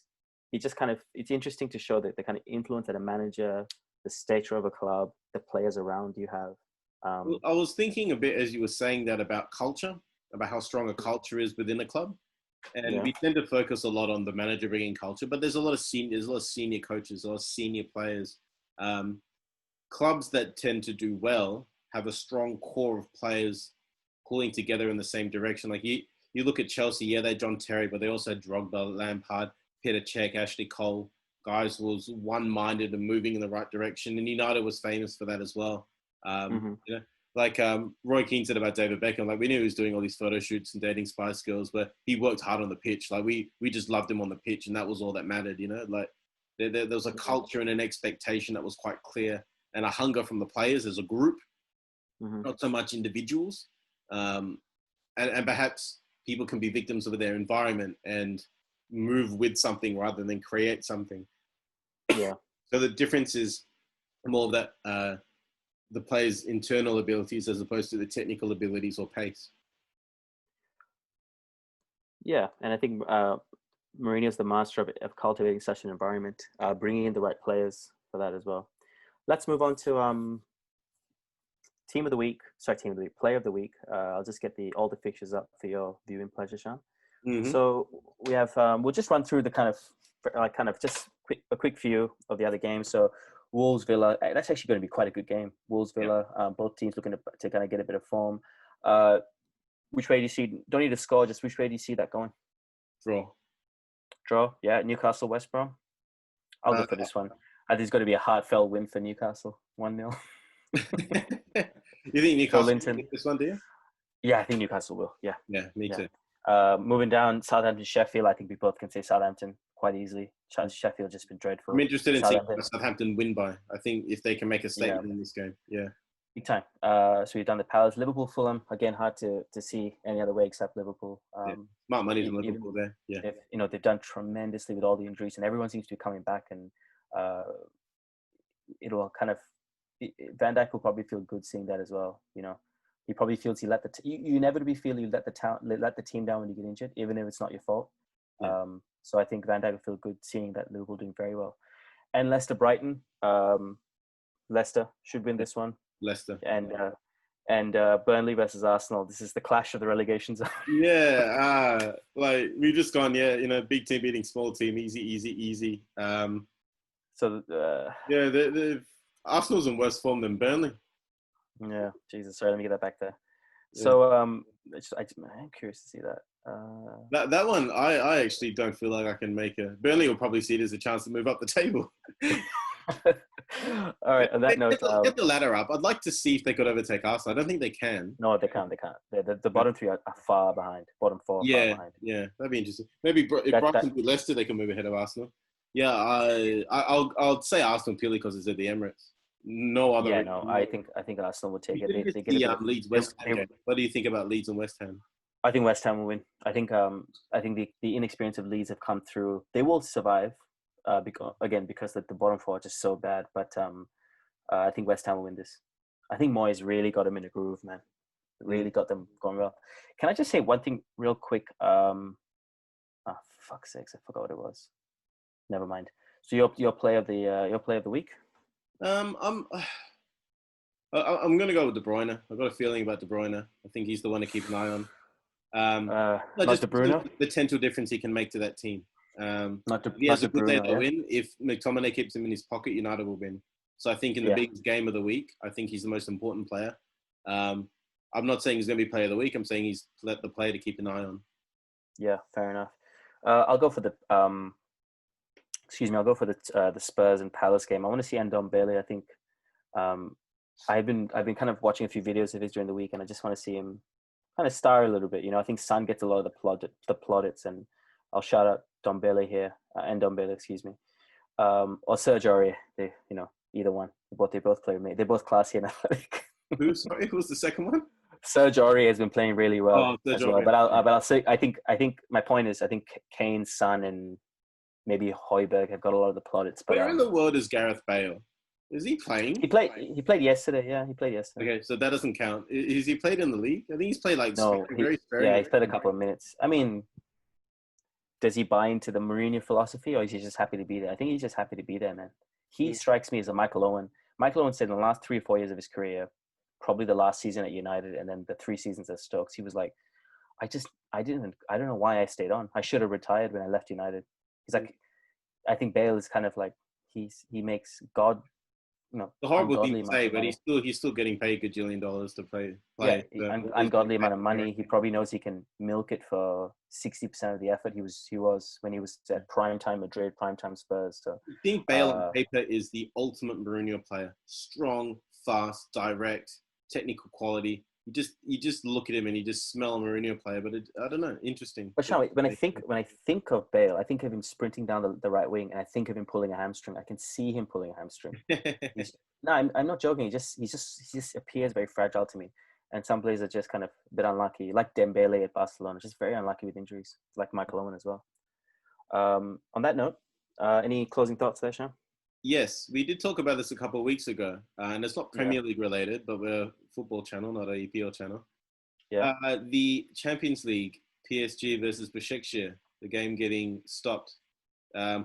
A: interesting to show that the kind of influence that a manager, the stature of a club, the players around you have.
B: Well, I was thinking a bit as you were saying that about culture, about how strong a culture is within a club. And we tend to focus a lot on the manager bringing culture, but there's a lot of senior coaches, a lot of senior players. Clubs that tend to do well have a strong core of players pulling together in the same direction. Like you look at Chelsea, they had John Terry, but they also had Drogba, Lampard, Petr Cech, Ashley Cole. Guys was one-minded and moving in the right direction. And United was famous for that as well. Like Roy Keane said about David Beckham, like we knew he was doing all these photo shoots and dating Spice Girls, but he worked hard on the pitch. Like we just loved him on the pitch, and that was all that mattered. Like there was a culture and an expectation that was quite clear, and a hunger from the players as a group, not so much individuals. And perhaps people can be victims of their environment and move with something rather than create something.
A: Yeah.
B: So the difference is more of that. The players' internal abilities as opposed to the technical abilities or pace.
A: Yeah, and I think Mourinho's the master of cultivating such an environment, bringing in the right players for that as well. Let's move on to player of the week. I'll just get all the fixtures up for your viewing pleasure, Shyam. So we have, we'll just run through the kind of just a quick view of the other games. So Wolves Villa, that's actually going to be quite a good game. Wolves Villa, both teams looking to kind of get a bit of form. Which way do you see? Don't need to score. Just which way do you see that going? Draw. Yeah. Newcastle West Brom. I'll go for this one. I think it's going to be a heartfelt win for Newcastle. 1-0.
B: You think Newcastle will get this one, do you?
A: Yeah, I think Newcastle will. Yeah.
B: Yeah, me too.
A: Moving down, Southampton Sheffield. I think we both can say Southampton quite easily. Sheffield just been dreadful.
B: I'm interested in seeing what Southampton win by. I think if they can make a statement in this game,
A: big time. So we've done the Palace, Liverpool, Fulham. Again, hard to see any other way except Liverpool.
B: Smart money from Liverpool there. Yeah,
A: they've done tremendously with all the injuries, and everyone seems to be coming back. And it'll kind of Van Dijk will probably feel good seeing that as well. He probably feels he let you inevitably feel you let the team down when you get injured, even if it's not your fault. Yeah. So I think Van Dijk will feel good seeing that Liverpool doing very well. And Leicester Brighton, Leicester should win this one.
B: Leicester
A: and Burnley versus Arsenal. This is the clash of the relegation zone.
B: Like we've just gone, big team beating small team, easy. The Arsenal's in worse form than Burnley.
A: Yeah, Jesus. Sorry, let me get that back there. So, I'm curious to see that.
B: That one, I actually don't feel like I can make a. Burnley will probably see it as a chance to move up the table.
A: All right. On that note,
B: Get the ladder up. I'd like to see if they could overtake Arsenal. I don't think they can.
A: no, they can't. They can't. The bottom three are far behind. Bottom four are far
B: Yeah,
A: behind.
B: yeah, that'd be interesting. Maybe if
A: That
B: Brighton beat Leicester, they can move ahead of Arsenal. Yeah, I'll say Arsenal purely because it's at the Emirates. No other
A: yeah,
B: reason.
A: no, I think Arsenal will take
B: You
A: it.
B: didn't
A: They
B: miss
A: get a
B: the
A: bit of.
B: Leeds
A: They,
B: West Ham
A: they,
B: game. What do you think about Leeds and West Ham?
A: I think West Ham will win. I think the inexperience of Leeds have come through. They will survive, because the bottom four are just so bad. But I think West Ham will win this. I think Moyes really got them in a groove, man. Really got them going well. Can I just say one thing real quick? Fuck's sakes, I forgot what it was. Never mind. So your play of the week.
B: I'm I'm gonna go with De Bruyne. I've got a feeling about De Bruyne. I think he's the one to keep an eye on.
A: Not
B: Just
A: De Bruyne.
B: the potential difference he can make to that team.
A: Not
B: If he has
A: De
B: a good day,
A: Bruyne.
B: they'll
A: Yeah?
B: win. If McTominay keeps him in his pocket, United will win. So I think in the
A: Yeah.
B: biggest game of the week, I think he's the most important player. I'm not saying he's going to be player of the week. I'm saying he's the player to keep an eye on.
A: Yeah, fair enough. I'll go for the I'll go for the Spurs and Palace game. I want to see Ndombele. I think I've been kind of watching a few videos of his during the week, and I just want to see him kind of star a little bit. I think Son gets a lot of the plaudits, and I'll shout out Ndombele here, Ndombele, excuse me, or Serge Aurier. Either one. They both play with me. They're both classy and athletic.
B: Sorry, who was the second one?
A: Serge Aurier has been playing really well
B: Serge
A: as well.
B: Aurier.
A: But I'll say I think my point is I think Kane, Son, and maybe Højbjerg have got a lot of the plaudits. But
B: Where in the world is Gareth Bale? Is he playing?
A: He played yesterday. Yeah, he played yesterday.
B: Okay, so that doesn't count. Is he played in the league? I think he's played
A: No,
B: very sparingly.
A: he's played a couple of minutes. I mean, does he buy into the Mourinho philosophy, or is he just happy to be there? I think he's just happy to be there, man. He strikes me as a Michael Owen. Michael Owen said in the last 3 or 4 years of his career, probably the last season at United and then the 3 seasons at Stokes, he was like, I don't know why I stayed on. I should have retired when I left United. He's like, I think Bale is kind of like he makes God,
B: The horrible thing
A: ungodly
B: to
A: amount
B: say,
A: of
B: but
A: money.
B: he's still getting paid $1 gajillion to play.
A: Yeah,
B: So
A: ungodly amount of money. He probably knows he can milk it for 60% of the effort he was when he was at prime time Madrid, prime time Spurs. So
B: I think Bale on paper is the ultimate Mourinho player. Strong, fast, direct, technical quality. You just look at him and you just smell a Mourinho player. But I don't know, interesting.
A: But Sean, when I think of Bale, I think of him sprinting down the right wing, and I think of him pulling a hamstring. I can see him pulling a hamstring. I'm not joking. He just appears very fragile to me. And some players are just kind of a bit unlucky, like Dembele at Barcelona, just very unlucky with injuries, like Michael Owen as well. On that note, any closing thoughts there, Sean?
B: Yes, we did talk about this a couple of weeks ago, and it's not Premier League related, but we're a football channel, not a EPL channel.
A: Yeah.
B: The Champions League, PSG versus Besiktas, the game getting stopped,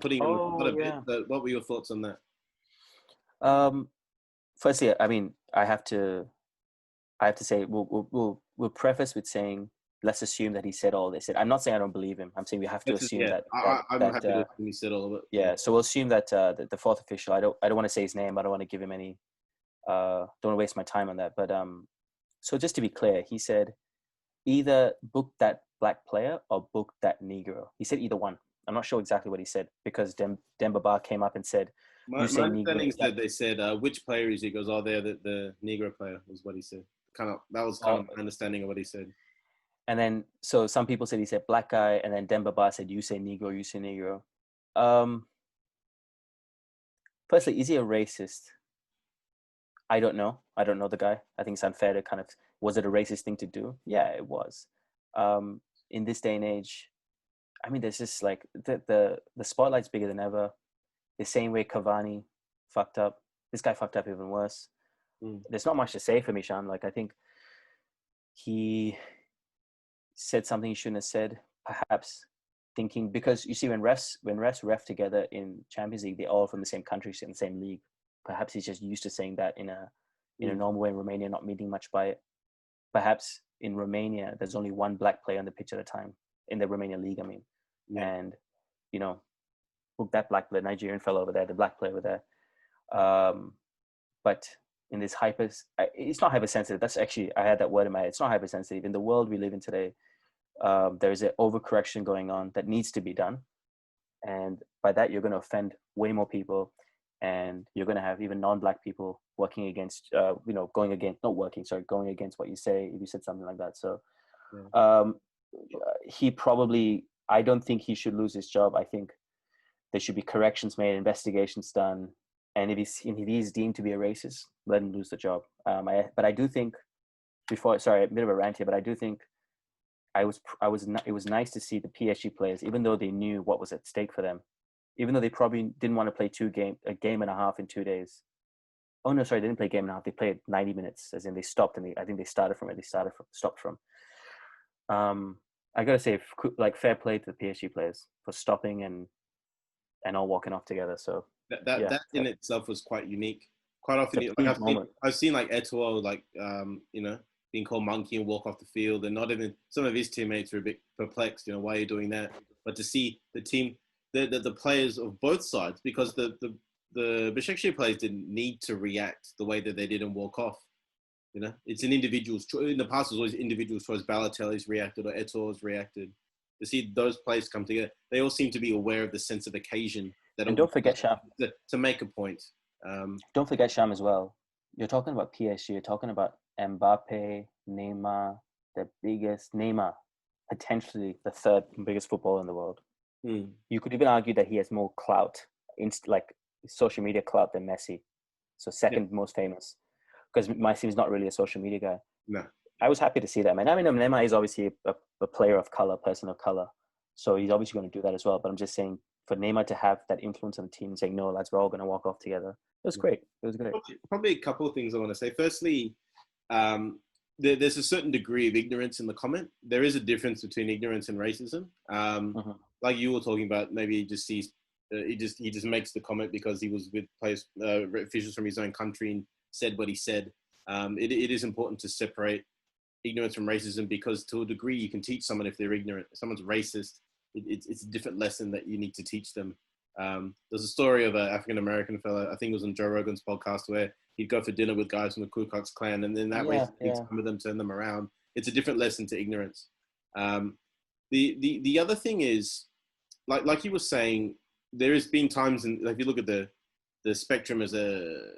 B: putting on a bit. But what were your thoughts on that?
A: Firstly, I mean, I have to say we'll preface with saying let's assume that he said all this. I'm not saying I don't believe him. I'm saying we have to assume that.
B: I'm happy to assume he said all of it.
A: Yeah, so we'll assume that the fourth official. I don't want to say his name. I don't want to give him any. Don't want to waste my time on that. But so just to be clear, he said either book that black player or book that Negro. He said either one. I'm not sure exactly what he said because Demba Ba came up and said.
B: My understanding is that they said which player is he? He goes, the Negro player was what he said. That was my understanding of what he said.
A: And then, so some people said he said black guy, and then Demba Ba said, you say Negro, you say Negro. Firstly, is he a racist? I don't know. I don't know the guy. I think it's unfair to kind of, was it a racist thing to do? Yeah, it was. In this day and age, I mean, there's just like, the spotlight's bigger than ever. The same way Cavani fucked up. This guy fucked up even worse. There's not much to say for me, Shyam. Like, I think he said something he shouldn't have said, perhaps thinking, because you see when refs ref together in Champions League, they're all from the same country, in the same league. Perhaps he's just used to saying that in a normal way in Romania, not meaning much by it. Perhaps in Romania, there's only one black player on the pitch at a time, in the Romania league, I mean. Yeah. And, that black player, Nigerian fellow over there, the black player over there. But in this it's not hypersensitive. That's actually, I had that word in my head. It's not hypersensitive. In the world we live in today, there is an overcorrection going on that needs to be done. And by that, you're going to offend way more people. and you're going to have even non-black people working against, going against what you say if you said something like that. So um, he probably, I don't think he should lose his job. I think there should be corrections made, investigations done, and if he's deemed to be a racist, let him lose the job. But I do think, sorry, a bit of a rant here, but I do think it was nice to see the PSG players, even though they knew what was at stake for them, even though they probably didn't want to play a game and a half in 2 days. Oh no, sorry, they didn't play a game and a half. They played 90 minutes, as in they stopped, and I think they started from where they stopped from. I gotta say, like, fair play to the PSG players for stopping and all walking off together. So
B: that in itself was quite unique. Quite often, I've seen like Eto'o, like being called monkey and walk off the field, and not even some of his teammates were a bit perplexed. Why are you doing that? But to see the team, the players of both sides, because the Besiktas players didn't need to react the way that they did and walk off. It's an individual's choice. In the past, it was always individual's choice. Balotelli's reacted or Eto'o's reacted. To see those players come together, they all seem to be aware of the sense of occasion.
A: And don't forget, Shyam,
B: to make a point.
A: Don't forget, Shyam, as well. You're talking about PSG. You're talking about Mbappe, Neymar, Neymar, potentially the third biggest footballer in the world. You could even argue that he has more clout, like social media clout, than Messi. So second most famous, because Messi is not really a social media guy.
B: No.
A: I was happy to see that, man. I mean, Neymar is obviously a player of color, person of color. So he's obviously going to do that as well. But I'm just saying, for Neymar to have that influence on the team, saying, no, lads, we're all going to walk off together. It was great. It was great.
B: Probably a couple of things I want to say. Firstly, there's a certain degree of ignorance in the comment. There is a difference between ignorance and racism. Like you were talking about, maybe he just sees, he just makes the comment because he was with players, officials from his own country and said what he said. It is important to separate ignorance from racism, because to a degree you can teach someone if they're ignorant. If someone's racist, it's a different lesson that you need to teach them. There's a story of an African-American fella, I think it was on Joe Rogan's podcast, where he'd go for dinner with guys from the Ku Klux Klan, and then that way some of them, turn them around. It's a different lesson to ignorance. The other thing is, like you were saying, there has been times, and if you look at the spectrum as a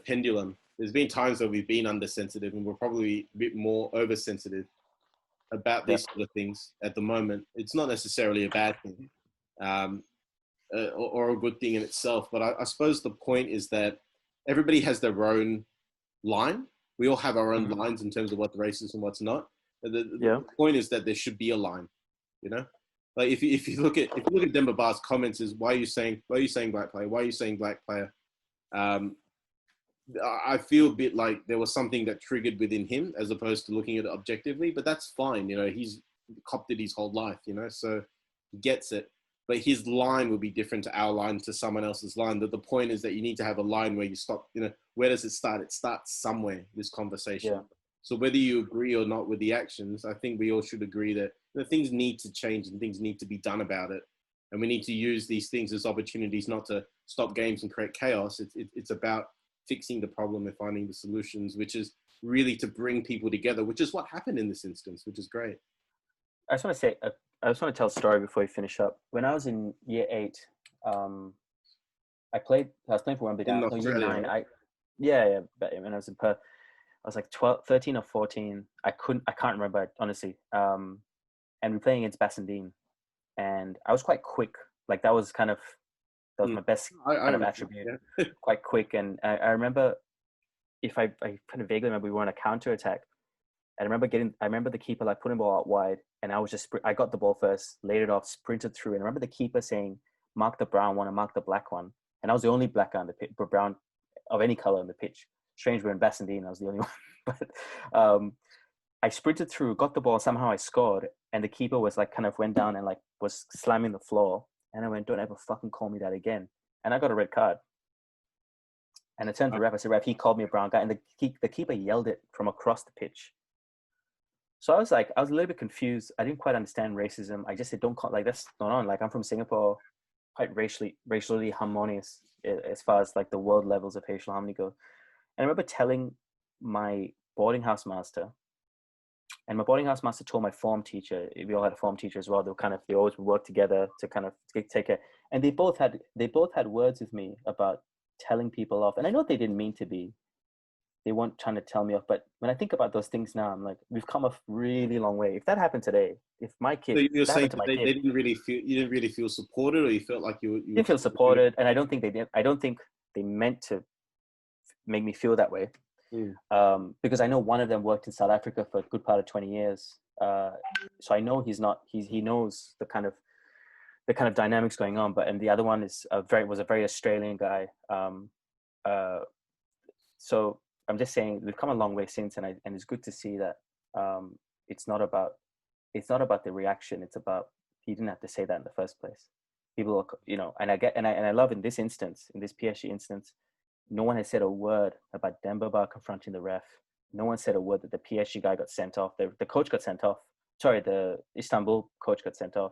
B: pendulum, there's been times where we've been undersensitive, and we're probably a bit more oversensitive about these sort of things at the moment. It's not necessarily a bad thing or a good thing in itself, but I suppose the point is that everybody has their own line. We all have our own lines in terms of what's racist and what's not. The point is that there should be a line, Like if you look at Demba Ba's comments, is why are you saying black player? Why are you saying black player? I feel a bit like there was something that triggered within him, as opposed to looking at it objectively. But that's fine, He's copped it his whole life, so he gets it. But his line will be different to our line, to someone else's line. The point is that you need to have a line where you stop. Where does it start? It starts somewhere, this conversation. Yeah. So whether you agree or not with the actions, I think we all should agree that things need to change and things need to be done about it. And we need to use these things as opportunities, not to stop games and create chaos. It's about fixing the problem and finding the solutions, which is really to bring people together, which is what happened in this instance, which is great.
A: I just want to tell a story before we finish up. When I was in year 8, I was playing for Wembley Down. Year 9. Right? But when I was in Perth, I was like 13 or 14. I can't remember, honestly. And we're playing against Bassendean, and I was quite quick. Like that was my best kind of attribute. Yeah. Quite quick, and I remember, I kind of vaguely remember we were on a counter attack. I remember the keeper putting the ball out wide, and I got the ball first, laid it off, sprinted through, and I remember the keeper saying, "Mark the brown one and mark the black one," and I was the only black guy on the pitch, brown of any color on the pitch. Strange, we're in Bassendean, I was the only one, but I sprinted through, got the ball, somehow I scored, and the keeper was went down and was slamming the floor. And I went, "Don't ever fucking call me that again." And I got a red card. And I turned to the ref. I said, "Ref, he called me a brown guy." And the keeper yelled it from across the pitch. So I was a little bit confused. I didn't quite understand racism. I just said, "Don't call, that's not on." I'm from Singapore, quite racially harmonious as far as the world levels of racial harmony go. And I remember telling my boarding house master, And my boarding house master told my form teacher, we all had a form teacher as well. They always would work together to kind of take care. And they both had words with me about telling people off. And I know they didn't mean to be. They weren't trying to tell me off. But when I think about those things now, I'm like, we've come a really long way. If that happened today, if my kid,
B: So you're
A: that
B: saying
A: happened to my
B: they
A: kid,
B: didn't really feel supported, or you felt like you
A: didn't feel supported, and I don't think they did. I don't think they meant to make me feel that way. Because I know one of them worked in South Africa for a good part of 20 years. So I know he knows the kind of dynamics going on. And the other one was a very Australian guy. So I'm just saying we've come a long way since, and it's good to see that it's not about the reaction. It's about, he didn't have to say that in the first place. People are, and I love in this PSG instance, no one has said a word about Demba Ba confronting the ref. No one said a word that the PSG guy got sent off. The coach got sent off. Sorry, the Istanbul coach got sent off.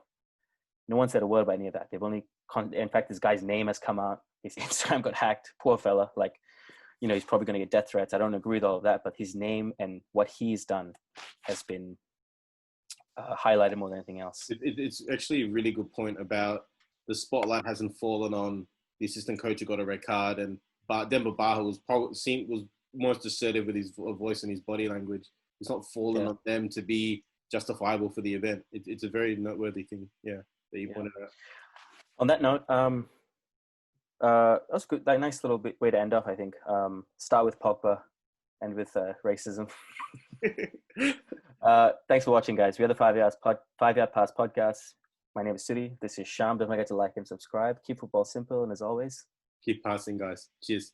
A: No one said a word about any of that. They've only, in fact, this guy's name has come out. His Instagram got hacked. Poor fella. Like, he's probably going to get death threats. I don't agree with all of that, but his name and what he's done has been highlighted more than anything else.
B: It's actually a really good point about the spotlight hasn't fallen on the assistant coach who got a red card, and Demba Ba was most assertive with his voice and his body language. It's not fallen on them to be justifiable for the event. It's a very noteworthy thing, that you pointed out.
A: On that note, that's good. Like, nice little way to end off, I think. Start with Pogba, end with racism. Thanks for watching, guys. We are the 5 Yard Pass podcast. My name is Suddy. This is Shyam. Don't forget to like and subscribe. Keep football simple, and as always,
B: keep passing, guys. Cheers.